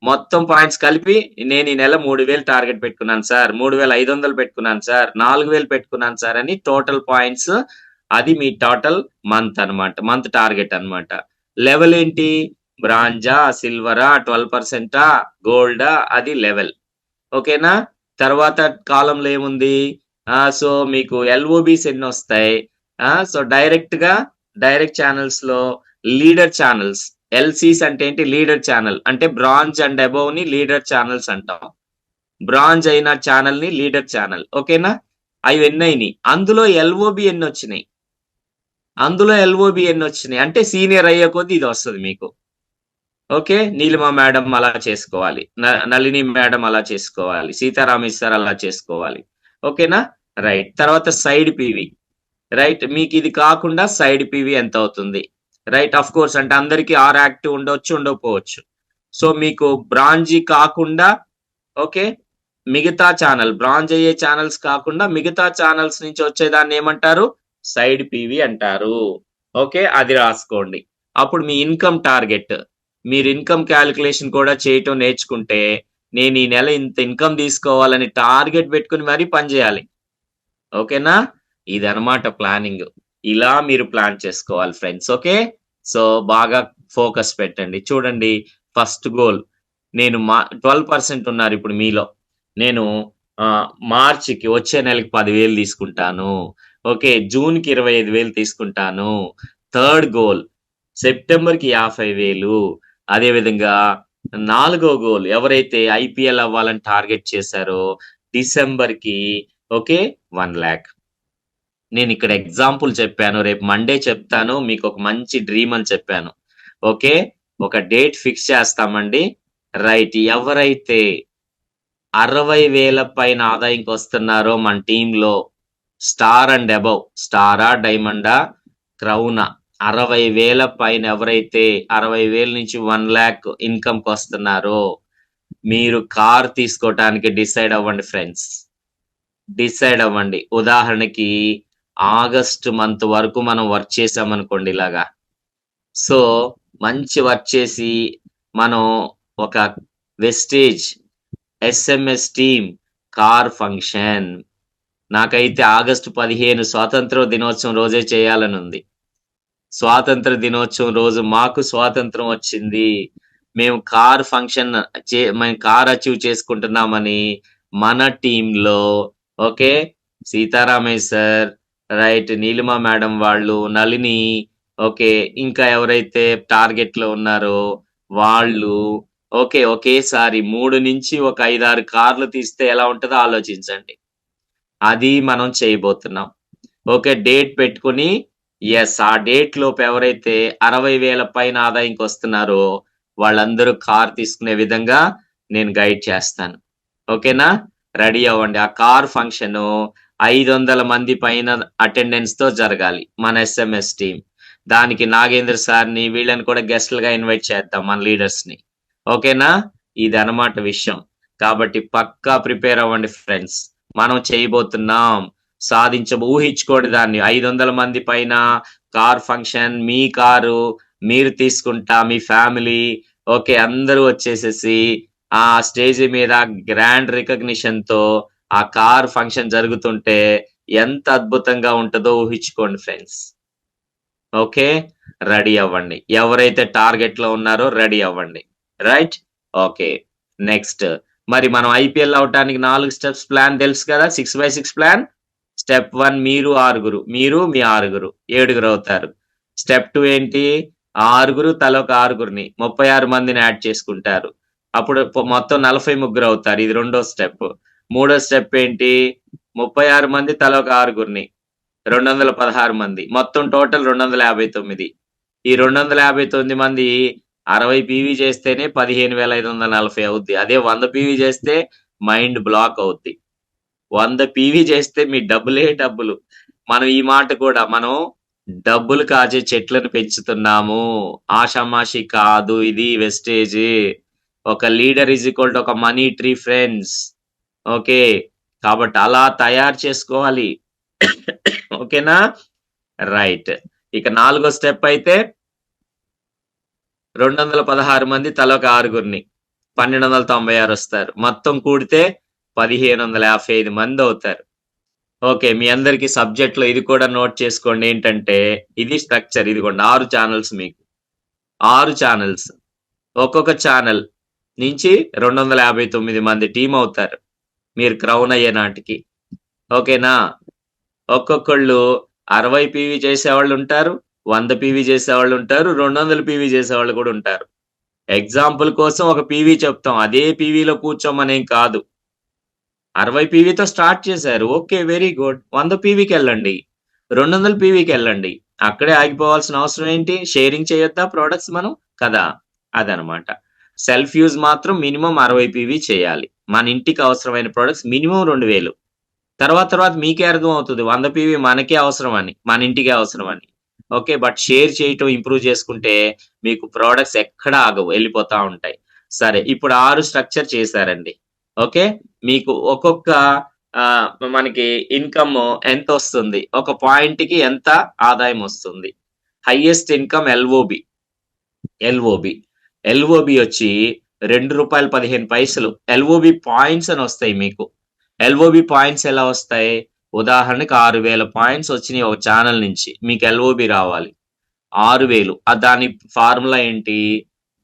మొత్తం పాయింట్స్ కలిపి నేను ఈ నెల 3,000 టార్గెట్ పెట్టుకున్నాను సార్, 3,500 పెట్టుకున్నాను సార్, 4,000 పెట్టుకున్నాను సార్ అని టోటల్ పాయింట్స్. అది మీ టోటల్ మంత్ అన్నమాట, మంత్ టార్గెట్ అన్నమాట. లెవెల్ ఏంటి, బ్రాంజా, సిల్వరా, 12%, గోల్డా, అది లెవెల్. ఓకేనా? తర్వాత కాలంలో ఏముంది, సో మీకు ఎల్ఓబిస్ ఎన్ని వస్తాయి. సో డైరెక్ట్ ఛానల్స్ లో లీడర్ ఛానల్స్, ఎల్సీస్ అంటే ఏంటి, లీడర్ ఛానల్ అంటే బ్రాంజ్ అండ్ అబోవ్ ని లీడర్ ఛానల్స్ అంటాం. బ్రాంజ్ అయిన ఛానల్ ని లీడర్ ఛానల్. ఓకేనా? అవి ఎన్నైనాయి, అందులో ఎల్ఓబి ఎన్ని వచ్చినాయి, అంటే సీనియర్ అయ్యే కొద్దీ ఇది వస్తుంది మీకు. ఓకే, నీలిమా మేడం అలా చేసుకోవాలి, నళిని మేడం అలా చేసుకోవాలి, సీతారామేష్ సార్ అలా చేసుకోవాలి. ఓకేనా? రైట్. తర్వాత సైడ్ పీవీ. రైట్, మీకు ఇది కాకుండా సైడ్ పీవీ ఎంత అవుతుంది? రైట్, అఫ్ కోర్స్ అంటే అందరికి 6 యాక్టివ్ ఉండొచ్చు, ఉండకపోవచ్చు. సో మీకు బ్రాంజీ కాకుండా, ఓకే, మిగతా ఛానల్ బ్రాంజ్ అయ్యే ఛానల్స్ కాకుండా మిగతా ఛానల్స్ నుంచి వచ్చేదాన్ని ఏమంటారు, సైడ్ పీవీ అంటారు. ఓకే, అది రాసుకోండి. అప్పుడు మీ ఇన్కమ్ టార్గెట్, మీరు ఇన్కమ్ క్యాలిక్యులేషన్ కూడా చేయటం నేర్చుకుంటే, నేను ఈ నెల ఇంత ఇన్కమ్ తీసుకోవాలని టార్గెట్ పెట్టుకుని మరీ పనిచేయాలి. ఓకేనా? ఇది అన్నమాట ప్లానింగ్. ఇలా మీరు ప్లాన్ చేసుకోవాలి ఫ్రెండ్స్. ఓకే, సో బాగా ఫోకస్ పెట్టండి. చూడండి, ఫస్ట్ గోల్, నేను 12% ఉన్నారు ఇప్పుడు మీలో. నేను మార్చికి వచ్చే నెలకి 10,000 తీసుకుంటాను. ఓకే, జూన్కి 25,000 తీసుకుంటాను. థర్డ్ గోల్, సెప్టెంబర్కి 50,000. అదేవిధంగా 4వ గోల్, ఎవరైతే ఐపీఎల్ అవ్వాలని టార్గెట్ చేశారో డిసెంబర్కి, ఓకే, 1 lakh. నేను ఇక్కడ ఎగ్జాంపుల్ చెప్పాను, రేపు మండే చెప్తాను, మీకు ఒక మంచి డ్రీమ్ అని చెప్పాను. ఓకే, ఒక డేట్ ఫిక్స్ చేస్తామండి. రైట్, ఎవరైతే 60,000 పైన ఆదాయంకి వస్తున్నారో మన టీంలో, స్టార్ అండ్ అబౌవ్, స్టారా, డైమండా, క్రౌనా, 60,000 పైన ఎవరైతే 60,000 నుంచి 1 lakh ఇన్కమ్కి వస్తున్నారో, మీరు కార్ తీసుకోవటానికి డిసైడ్ అవ్వండి ఫ్రెండ్స్, డిసైడ్ అవ్వండి. ఉదాహరణకి ఆగస్ట్ మంత్ వరకు మనం వర్క్ చేసామనుకోండి ఇలాగా. సో మంచి వర్క్ చేసి మనం ఒక wastage SMS team car function, నాకైతే ఆగస్టు 15 స్వాతంత్ర దినోత్సవం రోజే చేయాలని ఉంది. స్వాతంత్ర దినోత్సవం రోజు మాకు స్వాతంత్రం వచ్చింది, మేము కార్ ఫంక్షన్ మేము కార్ అచీవ్ చేసుకుంటున్నామని మన టీంలో okay Seetharamayya sir, right, Neelima madam వాళ్ళు, నళిని, ఓకే, ఇంకా ఎవరైతే టార్గెట్ లో ఉన్నారో వాళ్ళు, ఓకే, ఒకేసారి 3 నుంచి ఒక 5-6 కార్లు తీస్తే ఎలా ఉంటుందో ఆలోచించండి. అది మనం చేయబోతున్నాం. ఓకే, డేట్ పెట్టుకుని ఆ డేట్ లోపు ఎవరైతే 60,000 పైన ఆదాయంకి వస్తున్నారో వాళ్ళందరూ కార్ తీసుకునే విధంగా నేను గైడ్ చేస్తాను. ఓకేనా? రెడీ అవ్వండి. ఆ కార్ ఫంక్షన్ 500 మంది పైన అటెండెన్స్ తో జరగాలి మన SMS టీం. దానికి నాగేంద్ర సార్ని వీళ్ళని కూడా గెస్ట్లుగా ఇన్వైట్ చేద్దాం, మన లీడర్స్ ని. ఓకేనా? ఇది అన్నమాట విషయం. కాబట్టి పక్కా ప్రిపేర్ అవ్వండి ఫ్రెండ్స్. మనం చేయబోతున్నాం, ఊహించుకోండి దాన్ని. 500 మంది పైన కార్ ఫంక్షన్, మీ కారు మీరు తీసుకుంటా, మీ ఫ్యామిలీ, ఓకే, అందరూ వచ్చేసేసి ఆ స్టేజ్ మీద గ్రాండ్ రికగ్నిషన్ తో ఆ కార్ ఫంక్షన్ జరుగుతుంటే ఎంత అద్భుతంగా ఉంటుందో ఊహించుకోండి ఫ్రెండ్స్. ఓకే, రెడీ అవ్వండి. ఎవరైతే టార్గెట్ లో ఉన్నారో రెడీ అవ్వండి. రైట్? ఓకే, నెక్స్ట్ మరి మనం ఐపీఎల్ అవటానికి 4 స్టెప్స్ ప్లాన్ తెలుసు కదా, 6x6 ప్లాన్. స్టెప్ 1 మీరు మీ 6 7 అవుతారు. స్టెప్ 2 ఏంటి, 6 తలొక 6 36 మందిని యాడ్ చేసుకుంటారు. అప్పుడు మొత్తం 43 అవుతారు. ఇది 2వ స్టెప్. 3వ స్టెప్ ఏంటి, 36 మంది తలొక 6 216 మంది, మొత్తం టోటల్ 259. ఈ 259 మంది 60 పీవీ చేస్తేనే 15,540 అవుద్ది. అదే 100 పీవీ చేస్తే మైండ్ బ్లాక్ అవుద్ది. 100 పీవీ చేస్తే మీ డబ్బులు. మనం ఈ మాట కూడా, మనం డబ్బులు కాచే చెట్లను పెంచుతున్నాము, ఆషామాషి కాదు. ఇది వెస్టేజ్. ఒక లీడర్ ఈజ్ ఈక్వల్ టు ఒక మనీ ట్రీ ఫ్రెండ్స్. ఓకే, కాబట్టి అలా తయారు చేసుకోవాలి. ఓకేనా? రైట్. ఇక 4వ స్టెప్ అయితే 216 మంది తలొక 6 1296 వస్తారు. మొత్తం కూడితే 1555 మంది అవుతారు. ఓకే, మీ అందరికి సబ్జెక్ట్ లో ఇది కూడా నోట్ చేసుకోండి. ఏంటంటే ఇది స్ట్రక్చర్. ఇదిగోండి 6 ఛానల్స్, మీకు 6 ఛానల్స్. ఒక్కొక్క ఛానల్ నుంచి 259 మంది టీం అవుతారు మీరు క్రౌన్ అయ్యే నాటికి. ఓకేనా? ఒక్కొక్కళ్ళు 60 పీవీ చేసేవాళ్ళు ఉంటారు, 100 పీవీ చేసేవాళ్ళు ఉంటారు, 200 పీవీ చేసేవాళ్ళు కూడా ఉంటారు. ఎగ్జాంపుల్ కోసం ఒక పీవీ చెప్తాం, అదే పీవీలో కూర్చోమనేం కాదు. 60 పీవీతో స్టార్ట్ చేశారు, ఓకే, వెరీ గుడ్. 100 పీవీకి వెళ్ళండి, 200 పీవీకి వెళ్ళండి. అక్కడే ఆగిపోవాల్సిన అవసరం ఏంటి? షేరింగ్ చేయొద్దా ప్రొడక్ట్స్ మనం కదా? అదనమాట. సెల్ఫ్ యూజ్ మాత్రం మినిమం 60 పీవీ చేయాలి. మన ఇంటికి అవసరమైన ప్రొడక్ట్స్ మినిమం 2000. తర్వాత మీకే అర్థం అవుతుంది 100 పీవీ మనకే అవసరం అని, మన ఇంటికే అవసరం అని. ఓకే, బట్ షేర్ చేయటం ఇంప్రూవ్ చేసుకుంటే మీకు ప్రోడక్ట్స్ ఎక్కడ ఆగవు, వెళ్ళిపోతా ఉంటాయి. సరే, ఇప్పుడు 6 స్ట్రక్చర్ చేశారండి. ఓకే, మీకు ఒక్కొక్క మనకి ఇన్కమ్ ఎంత వస్తుంది, ఒక పాయింట్ కి ఎంత ఆదాయం వస్తుంది. హైయెస్ట్ ఇన్కమ్ ఎల్ఓబి వచ్చి ₹2.15. ఎల్ఓబి పాయింట్స్ అని వస్తాయి మీకు. ఎల్ఓబి పాయింట్స్ ఎలా వస్తాయి? ఉదాహరణకి 6,000 పాయింట్స్ వచ్చినాయి ఒక ఛానల్ నుంచి, మీకు ఎల్ఓబి రావాలి 6,000. దాని ఫార్ములా ఏంటి?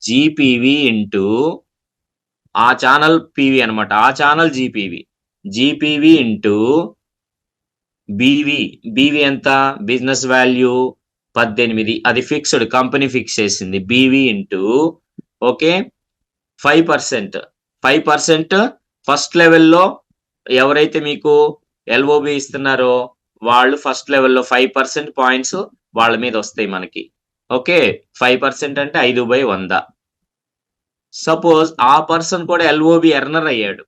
జీపీవి ఇంటూ ఆ ఛానల్ పీవీ అనమాట, ఆ ఛానల్ జీపీవి ఇంటూ బీవీ ఎంత? Business value 18. అది ఫిక్స్డ్, కంపెనీ ఫిక్స్ చేసింది. బీవీ ఇంటూ ఓకే 5% ఫస్ట్ లెవెల్లో ఎవరైతే మీకు ఎల్ఓబి ఇస్తున్నారో వాళ్ళు ఫస్ట్ లెవెల్లో 5% పాయింట్స్ వాళ్ళ మీద వస్తాయి మనకి. ఓకే, 5% అంటే 5/100. సపోజ్ ఆ పర్సన్ కూడా ఎల్ఓబి ఎర్నర్ అయ్యాడు,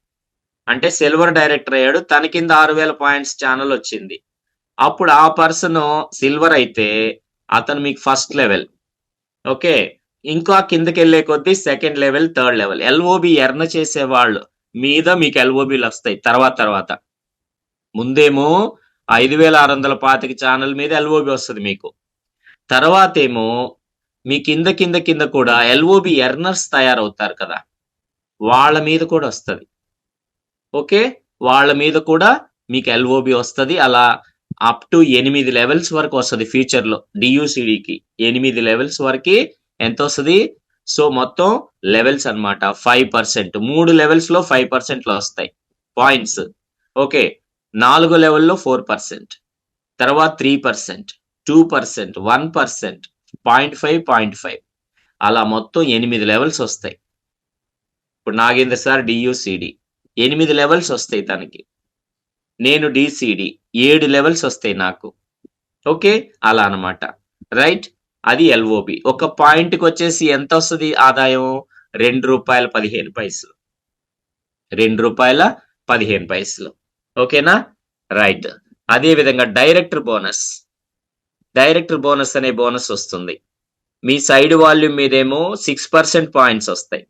అంటే సిల్వర్ డైరెక్టర్ అయ్యాడు, తన కింద 6,000 పాయింట్స్ ఛానల్ వచ్చింది. అప్పుడు ఆ పర్సన్ సిల్వర్ అయితే అతను మీకు ఫస్ట్ లెవెల్. ఓకే, ఇంకా కిందకి వెళ్ళే కొద్దీ second level, third level. LOB ఎర్న చేసే వాళ్ళు మీద మీకు ఎల్ఓబిలు వస్తాయి తర్వాత. ముందేమో 5,625 ఛానల్ మీద ఎల్ఓబి వస్తుంది మీకు. తర్వాత ఏమో మీ కింద కూడా ఎల్ఓబి ఎర్నర్స్ తయారవుతారు కదా, వాళ్ళ మీద కూడా వస్తుంది. ఓకే, వాళ్ళ మీద కూడా మీకు ఎల్ఓబి వస్తుంది. అలా అప్ టు 8 లెవెల్స్ వరకు వస్తుంది ఫ్యూచర్ లో. డియూసిడికి 8 లెవెల్స్ వరకు ఎంత వస్తుంది? సో మొత్తం లెవెల్స్ అన్నమాట 5%. 3 లెవెల్స్ లో 5% లో వస్తాయి. పాయింట్స్. ఓకే, 4 లెవెల్లో 4%, తర్వాత 3%, 2%, 1%, 0.5, అలా మొత్తం 8 లెవెల్స్ వస్తాయి. ఇప్పుడు నాగేంద్ర సార్ డియుసిడి 8 లెవెల్స్ వస్తాయి తనకి, నేను డిసిడి 7 లెవెల్స్ వస్తాయి నాకు. ఓకే, అలా అన్నమాట. రైట్, అది ఎల్ఓబి. ఒక పాయింట్కి వచ్చేసి ఎంత వస్తుంది ఆదాయం? ₹2.15, ₹2.15. ఓకేనా? రైట్. అదే విధంగా డైరెక్టర్ బోనస్ అనే బోనస్ వస్తుంది. మీ సైడ్ వాల్యూమ్ మీదేమో 6% పాయింట్స్ వస్తాయి,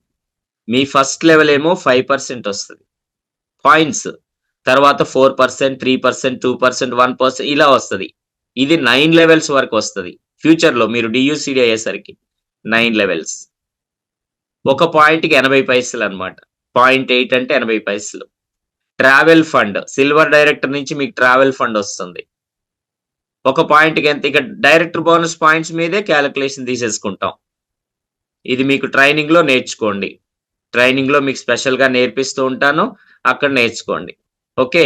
మీ ఫస్ట్ లెవెల్ ఏమో 5% వస్తుంది పాయింట్స్, తర్వాత 4%, 3%, 2%, 1% ఇలా వస్తుంది. ఇది 9 లెవెల్స్ వరకు వస్తుంది ఫ్యూచర్ లో. మీరు డియుసిడి అయ్యేసరికి 9 లెవెల్స్. ఒక పాయింట్కి 80 పైసలు అనమాట. 0.8 అంటే 80 పైసలు. ట్రావెల్ ఫండ్, సిల్వర్ డైరెక్టర్ నుంచి మీకు ట్రావెల్ ఫండ్ వస్తుంది. ఒక పాయింట్కి ఎంత? ఇక డైరెక్టర్ బోనస్ పాయింట్స్ మీదే క్యాలిక్యులేషన్ తీసేసుకుంటాం. ఇది మీకు ట్రైనింగ్ లో నేర్చుకోండి. ట్రైనింగ్ లో మీకు స్పెషల్ గా నేర్పిస్తూ ఉంటాను, అక్కడ నేర్చుకోండి. ఓకే,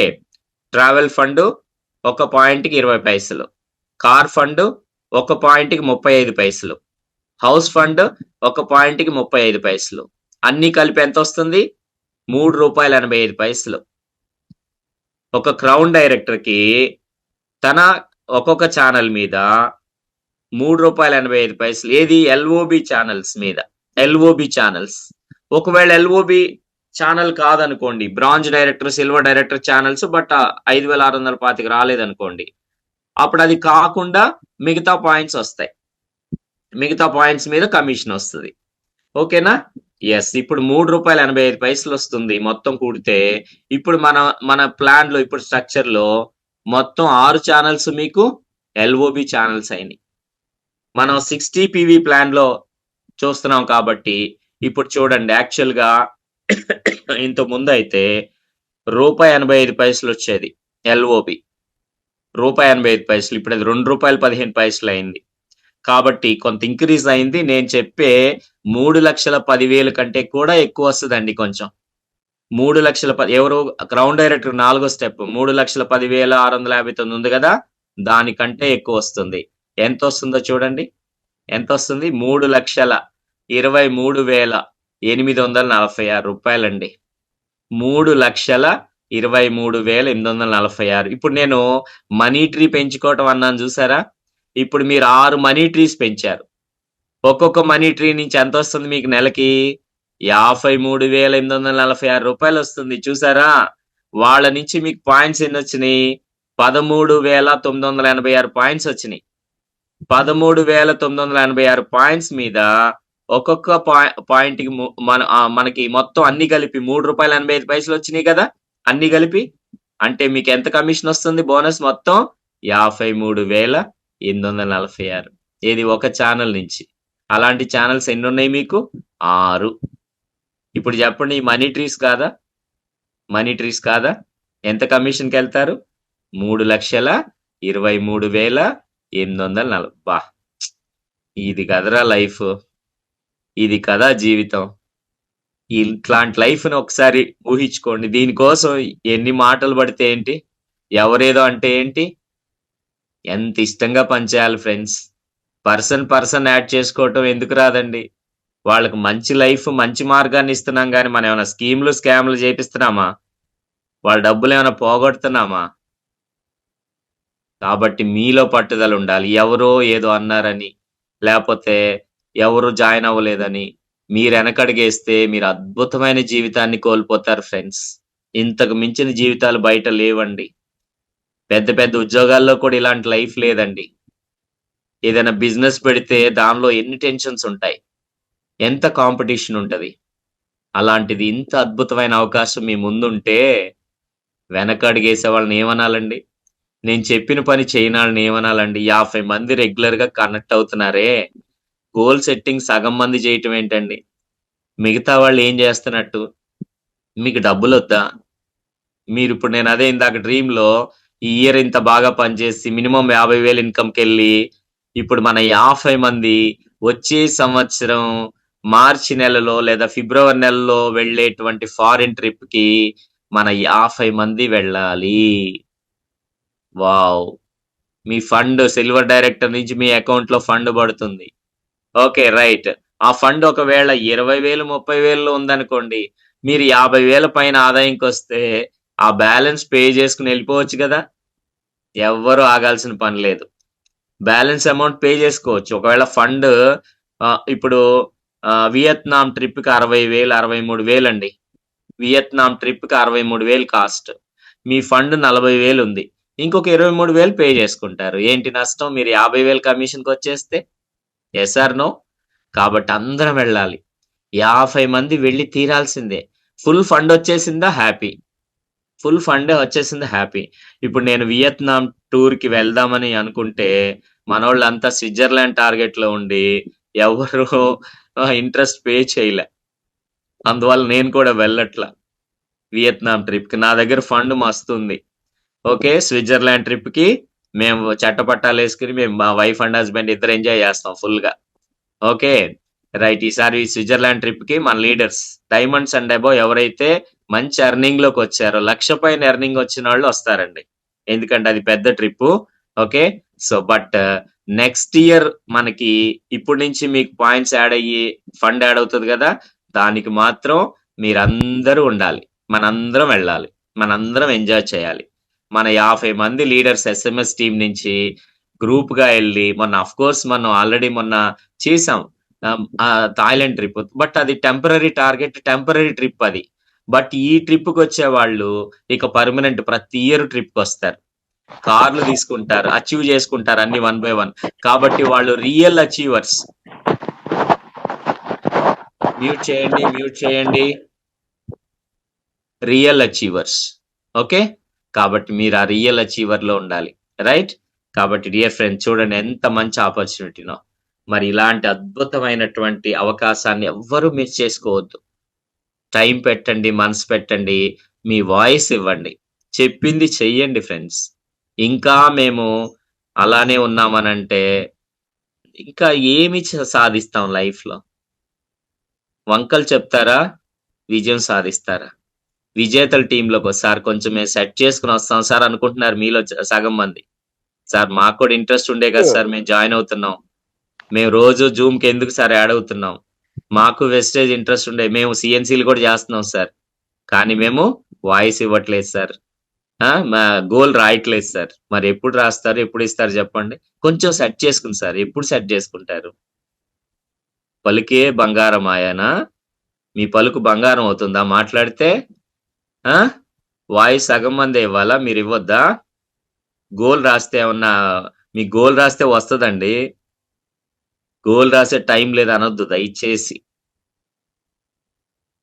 ట్రావెల్ ఫండ్ ఒక పాయింట్కి 20 పైసలు, కార్ ఫండ్ ఒక పాయింట్కి 35 పైసలు, హౌస్ ఫండ్ ఒక పాయింట్కి 35 పైసలు. అన్ని కలిపి ఎంత వస్తుంది? ₹3.85. ఒక క్రౌన్ డైరెక్టర్ కి తన ఒక్కొక్క ఛానల్ మీద ₹3.85. ఏది? ఎల్ఓబి ఛానల్స్ మీద. LOB channels. ఒకవేళ ఎల్ఓబి ఛానల్ కాదనుకోండి, bronze director, silver director channels, but 5,625 రాలేదనుకోండి, అప్పుడు అది కాకుండా మిగతా పాయింట్స్ వస్తాయి. మిగతా పాయింట్స్ మీద కమిషన్ వస్తుంది. ఓకేనా? ఎస్. ఇప్పుడు ₹3.85 వస్తుంది మొత్తం కూడితే. ఇప్పుడు మన ప్లాన్ లో, ఇప్పుడు స్ట్రక్చర్ లో మొత్తం 6 ఛానల్స్ మీకు ఎల్ఓబి ఛానల్స్ అయినాయి. మనం 60 పివి ప్లాన్ లో చూస్తున్నాం కాబట్టి ఇప్పుడు చూడండి, యాక్చువల్ గా ఇంత ముందు అయితే ₹1.85 వచ్చేది ఎల్ఓబి. ₹1.85. ఇప్పుడు అది ₹2.15 అయింది. కాబట్టి కొంత ఇంక్రీజ్ అయింది. నేను చెప్పే 3,10,000 కంటే కూడా ఎక్కువ వస్తుందండి. కొంచెం 3,10,000 ఎవరు? క్రౌన్ డైరెక్టర్ 4వ స్టెప్ 3,10,659 ఉంది కదా, దానికంటే ఎక్కువ వస్తుంది. ఎంత వస్తుందో చూడండి. ఎంత వస్తుంది? ₹3,23,846 అండి. ₹3,23,846. ఇప్పుడు నేను మనీ ట్రీ పెంచుకోవటం అన్నాను చూసారా? ఇప్పుడు మీరు 6 మనీ ట్రీస్ పెంచారు. ఒక్కొక్క మనీ ట్రీ నుంచి ఎంత వస్తుంది మీకు? నెలకి ₹53,846 వస్తుంది. చూసారా? వాళ్ళ నుంచి మీకు పాయింట్స్ ఎన్ని వచ్చినాయి? 13,986 పాయింట్స్ వచ్చినాయి. 13,986 పాయింట్స్ మీద ఒక్కొక్క పాయింట్కి మనకి మొత్తం అన్ని కలిపి ₹3.85 వచ్చినాయి కదా, అన్ని కలిపి. అంటే మీకు ఎంత కమిషన్ వస్తుంది? బోనస్ మొత్తం 53,846. ఏది? ఒక ఛానల్ నుంచి. అలాంటి ఛానల్స్ ఎన్ని ఉన్నాయి మీకు? 6. ఇప్పుడు చెప్పండి, ఈ మనీ ట్రీస్ కాదా? ఎంత కమిషన్కి వెళ్తారు? 3,23,840. బా, ఇది కదరా లైఫ్, ఇది కదా జీవితం. ఇట్లాంటి లైఫ్ని ఒకసారి ఊహించుకోండి. దీనికోసం ఎన్ని మాటలు పడితే ఏంటి, ఎవరేదో అంటే ఏంటి, ఎంత ఇష్టంగా పనిచేయాలి ఫ్రెండ్స్. పర్సన్ యాడ్ చేసుకోవటం ఎందుకు రాదండి? వాళ్ళకి మంచి లైఫ్, మంచి మార్గాన్ని ఇస్తున్నాం కానీ మనం ఏమైనా స్కామ్లు చేపిస్తున్నామా? వాళ్ళ డబ్బులు ఏమైనా పోగొడుతున్నామా? కాబట్టి మీలో పట్టుదల ఉండాలి. ఎవరో ఏదో అన్నారని, లేకపోతే ఎవరు జాయిన్ అవ్వలేదని మీరు వెనకడిగేస్తే మీరు అద్భుతమైన జీవితాన్ని కోల్పోతారు ఫ్రెండ్స్. ఇంతకు మించిన జీవితాలు బయట లేవండి. పెద్ద పెద్ద ఉద్యోగాల్లో కూడా ఇలాంటి లైఫ్ లేదండి. ఏదైనా బిజినెస్ పెడితే దానిలో ఎన్ని టెన్షన్స్ ఉంటాయి, ఎంత కాంపిటీషన్ ఉంటది. అలాంటిది ఇంత అద్భుతమైన అవకాశం మీ ముందుంటే వెనకడుగేసే వాళ్ళని ఏమనాలండి? నేను చెప్పిన పని చేయనాలని ఏమనాలండి? 50 మంది రెగ్యులర్ గా కనెక్ట్ అవుతున్నారే, గోల్ సెట్టింగ్ సగం మంది చేయటం ఏంటండి? మిగతా వాళ్ళు ఏం చేస్తున్నట్టు? మీకు డబ్బులు వద్దా? మీరు ఇప్పుడు, నేను అదే ఇందాక డ్రీమ్ లో ఈ ఇయర్ ఇంత బాగా పనిచేసి మినిమం 50,000 ఇన్కమ్కి వెళ్ళి, ఇప్పుడు మన 50 మంది వచ్చే సంవత్సరం మార్చి నెలలో లేదా ఫిబ్రవరి నెలలో వెళ్ళేటువంటి ఫారిన్ ట్రిప్ కి మన 50 మంది వెళ్ళాలి. వావ్! మీ ఫండ్ సిల్వర్ డైరెక్టర్ నుంచి మీ అకౌంట్‌లో ఫండ్ పడుతుంది. ఓకే. రైట్. ఆ ఫండ్ ఒకవేళ 20,000, 30,000లో ఉందనుకోండి. మీరు 50,000 పైన ఆదాయంకొస్తే ఆ బ్యాలెన్స్ పే చేసుకొని వెళ్ళిపోవచ్చు గదా! ఎవ్వరు ఆగాల్సిన పని లేదు. బ్యాలెన్స్ అమౌంట్ పే చేసుకోవచ్చు. ఒకవేళ ఫండ్ ఇప్పుడు వియత్నాం ట్రిప్‌కి 60,000, 63,000 అండి. వియత్నాం ట్రిప్‌కి 63,000 కాస్ట్. మీ ఫండ్ 40,000 ఉంది. ఇంకొక 23,000 పే చేసుకుంటారు. ఏంటి నష్టం? మీరు 50,000 కమిషన్‌కొచ్చేస్తే? Yes or no? కాబట్టి అందరం వెళ్ళాలి. 50 మంది వెళ్లి తీరాల్సిందే. ఫుల్ ఫండ్ వచ్చేసిందా హ్యాపీ. ఫుల్ ఫండే వచ్చేసింది హ్యాపీ. ఇప్పుడు నేను వియత్నాం టూర్‌కి వెళ్దామని అనుకుంటే, మనోళ్ళంతా స్విట్జర్లాండ్ టార్గెట్‌లో ఉండి ఎవరు ఇంట్రెస్ట్ పే చేయలే. అందువల్ల నేను కూడా వెళ్ళట్లా వియత్నాం ట్రిప్‌కి. నా దగ్గర ఫండ్ మస్తుంది. ఓకే. స్విట్జర్లాండ్ ట్రిప్‌కి మేము చట్టపట్టాలేసుకొని మేము మా వైఫ్ అండ్ హస్బెండ్ ఇద్దరు ఎంజాయ్ చేస్తాం ఫుల్‌గా. ఓకే. రైట్. ఈసారి స్విట్జర్లాండ్ ట్రిప్‌కి మన లీడర్స్ డైమండ్స్ అండ్ అబోవ్ ఎవరైతే మంచి ఎర్నింగ్‌లోకొచ్చారో 1,00,000 పైన ఎర్నింగ్ వచ్చినోళ్ళు వస్తారండి. ఎందుకంటే అది పెద్ద trip. Okay. So, but next year మనకి ఇప్పటి నుంచి మీకు పాయింట్స్ యాడ్ అయ్యి ఫండ్ యాడ్ అవుతది గదా! దానికి మాత్రం మీరందరూ ఉండాలి. మనందరం వెళ్ళాలి. మనందరం ఎంజాయ్ చేయాలి. మన 50 మంది లీడర్స్ ఎస్ఎంఎస్ టీమ్ నుంచి గ్రూప్‌గా ఎళ్లి మొన్న ఆల్రెడీ చేసాం. Thailand trip. బట్ అది టెంపరరీ టార్గెట్, టెంపరరీ ట్రిప్ అది. బట్ ఈ ట్రిప్‌కొచ్చేవాళ్ళు ఇక పర్మనెంట్ ప్రతి ఇయర్ ట్రిప్‌కొస్తారు. కార్‌లు తీసుకుంటారు. అచీవ్ చేసుకుంటారు అన్ని వన్ బై వన్. కాబట్టి వాళ్ళు రియల్ అచీవర్స్. మ్యూట్ చేయండి. Real achievers. ఓకే. కాబట్టి మీరు ఆ రియల్ అచీవర్‌లో ఉండాలి. రైట్? కాబట్టి డియర్ ఫ్రెండ్స్ చూడండి ఎంత మంచి ఆపర్చునిటీనో. మరి ఇలాంటి అద్భుతమైనటువంటి అవకాశాన్ని ఎవ్వరూ మిస్ చేసుకోవద్దు. టైం పెట్టండి, మనసు పెట్టండి, మీ వాయిస్ ఇవ్వండి. చెప్పింది చెయ్యండి ఫ్రెండ్స్. ఇంకా మేము అలానే ఉన్నామనంటే ఇంకా ఏమి సాధిస్తాం లైఫ్‌లో? వంకలు చెప్తారా? విజయం సాధిస్తారా? విజేతల టీమ్‌లోకి సార్ కొంచెం మేము సెట్ చేసుకొని వస్తాం సార్ అనుకుంటున్నారు మీలో సగం మంది. సార్ మాకు కూడా ఇంట్రెస్ట్ ఉండే కదా సార్ మేము జాయిన్ అవుతున్నాం. మేము రోజు జూమ్‌కి ఎందుకు సార్ యాడ్ అవుతున్నాం. మాకు వెస్టేజ్ ఇంట్రెస్ట్ ఉండే మేము సీఎన్సీలు కూడా చేస్తున్నాం సార్. కానీ మేము వాయిస్ ఇవ్వట్లేదు సార్. మా గోల్ రాయట్లేదు సార్. మరి ఎప్పుడు రాస్తారు? ఎప్పుడు ఇస్తారు చెప్పండి? కొంచెం సెట్ చేసుకుని సార్. ఎప్పుడు సెట్ చేసుకుంటారు? పలుకే బంగారమాయనా? మీ పలుకు బంగారం అవుతుందా మాట్లాడితే? ఆ! వాయిస్ సగం మందే ఇవ్వాలా? మీరివ్వొద్దా? గోల్ రాస్తే ఏమన్నా మీకు గోల్ రాస్తే వస్తదండి. గోల్ రాసే టైం లేదనొద్దు దయచేసి.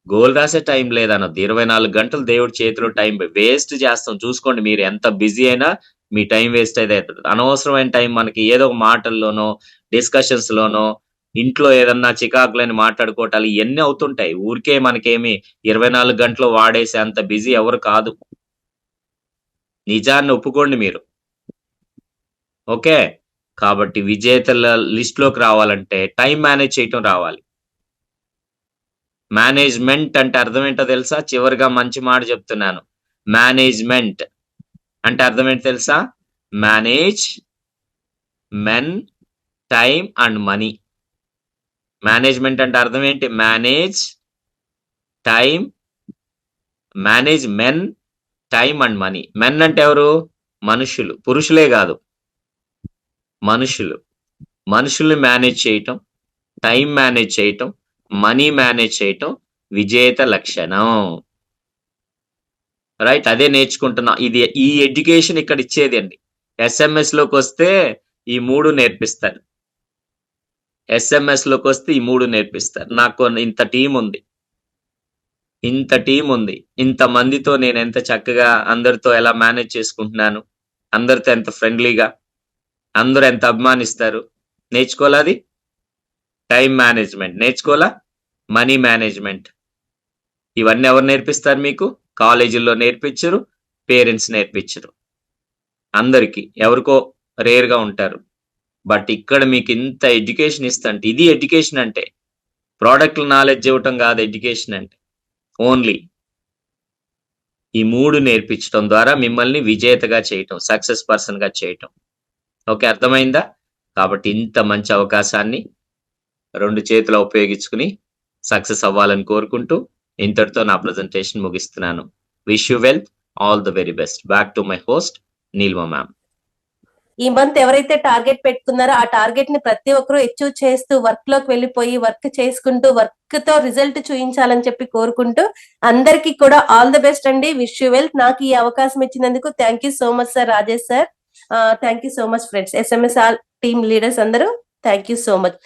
గోల్ రాసే టైం లేదనొద్దు. 24 గంటలు దేవుడి చేతిలో టైం వేస్ట్ చేస్తాం. చూసుకోండి మీరు ఎంత బిజీ అయినా మీ టైం వేస్ట్ అయితే అయితది. అనవసరమైన టైం మనకి ఏదో ఒక మాటల్లోనో, డిస్కషన్స్‌లోనో, ఇంట్లో ఏదన్నా చికాకులని మాట్లాడుకోవటాలు ఇయన్నీ అవుతుంటాయి. ఊరికే మనకేమి 24 గంటలు వాడేసే అంత బిజీ ఎవరు కాదు. నిజాన్ని ఒప్పుకోండి మీరు. ఓకే. కాబట్టి విజేతల లిస్ట్‌లోకి రావాలంటే టైం మేనేజ్ చేయటం రావాలి. మేనేజ్‌మెంట్ అంటే అర్థం ఏంటో తెలుసా? చివరగా మంచి మాట చెప్తున్నాను. మేనేజ్‌మెంట్ అంటే అర్థం ఏంటో తెలుసా? Manage, men, time and money. Management అంటే అర్థం ఏంటి? Manage men, time and money. Men అంటే ఎవరు? మనుషులు. పురుషులే గాదు. మనుషులు. మనుషుల్ని మేనేజ్ చేయటం, టైం మేనేజ్ చేయటం, మనీ మేనేజ్ చేయటం విజేత లక్షణం. రైట్. అదే నేర్చుకుంటున్నా. ఈ ఎడ్యుకేషన్ ఇక్కడ ఇచ్చేదండి. ఎస్ఎంఎస్‌లోకొస్తే ఈ 3 నేర్పిస్తారు. ఎస్ఎంఎస్‌లోకొస్తే ఈ 3 నేర్పిస్తారు. నాకు ఇంత టీముంది. ఇంతమందితో నేనెంత చక్కగా అందరితో ఎలా మేనేజ్ చేసుకుంటున్నాను. అందరితో ఎంత ఫ్రెండ్లీగా, అందరూ ఎంత అభిమానిస్తారు. నేర్చుకోలా అది? టైమ్ మేనేజ్‌మెంట్ నేర్చుకోలా? Money management. ఇవన్నీ ఎవరు నేర్పిస్తారు మీకు? కాలేజీల్లో నేర్పించరు. పేరెంట్స్ నేర్పించరు. అందరికి. ఎవరికో రేర్‌గా ఉంటారు. బట్ ఇక్కడ మీకు ఇంత ఎడ్యుకేషన్ ఇస్తంటే ఇది ఎడ్యుకేషన్ అంటే. ప్రొడక్ట్‌ల నాలెడ్జ్ ఇవ్వటం కాదు ఎడ్యుకేషన్ అంటే. ఓన్లీ. ఈ 3 నేర్పించడం ద్వారా మిమ్మల్ని విజేతగా చేయటం, సక్సెస్ పర్సన్‌గా చేయటం. ఓకే. అర్థమైందా? కాబట్టి ఇంత మంచి అవకాశాన్ని 2 చేతులా ఉపయోగించుకొని సక్సెస్ అవ్వాలని కోరుకుంటూ ఇంతటితో నా ప్రెజెంటేషన్ ముగిస్తున్నాను. Wish you well. All the very best. Back to my host Neelima ma'am. ఈ మంత్ ఎవరైతే టార్గెట్ పెట్టుకున్నారో ఆ టార్గెట్ ని ప్రతి ఒక్కరూ అచీవ్ చేస్తూ వర్క్ లోకి వెళ్ళిపోయి వర్క్ చేసుకుంటూ వర్క్ తో రిజల్ట్ చూపించాలని చెప్పి కోరుకుంటూ అందరికీ కూడా ఆల్ ది బెస్ట్ అండి. Wish you well. నాకు ఈ అవకాశం ఇచ్చినందుకు thank you so much sir Rajesh sir. Thank you so much friends. SMSR team leaders అందరూ థ్యాంక్ యూ సో మచ్.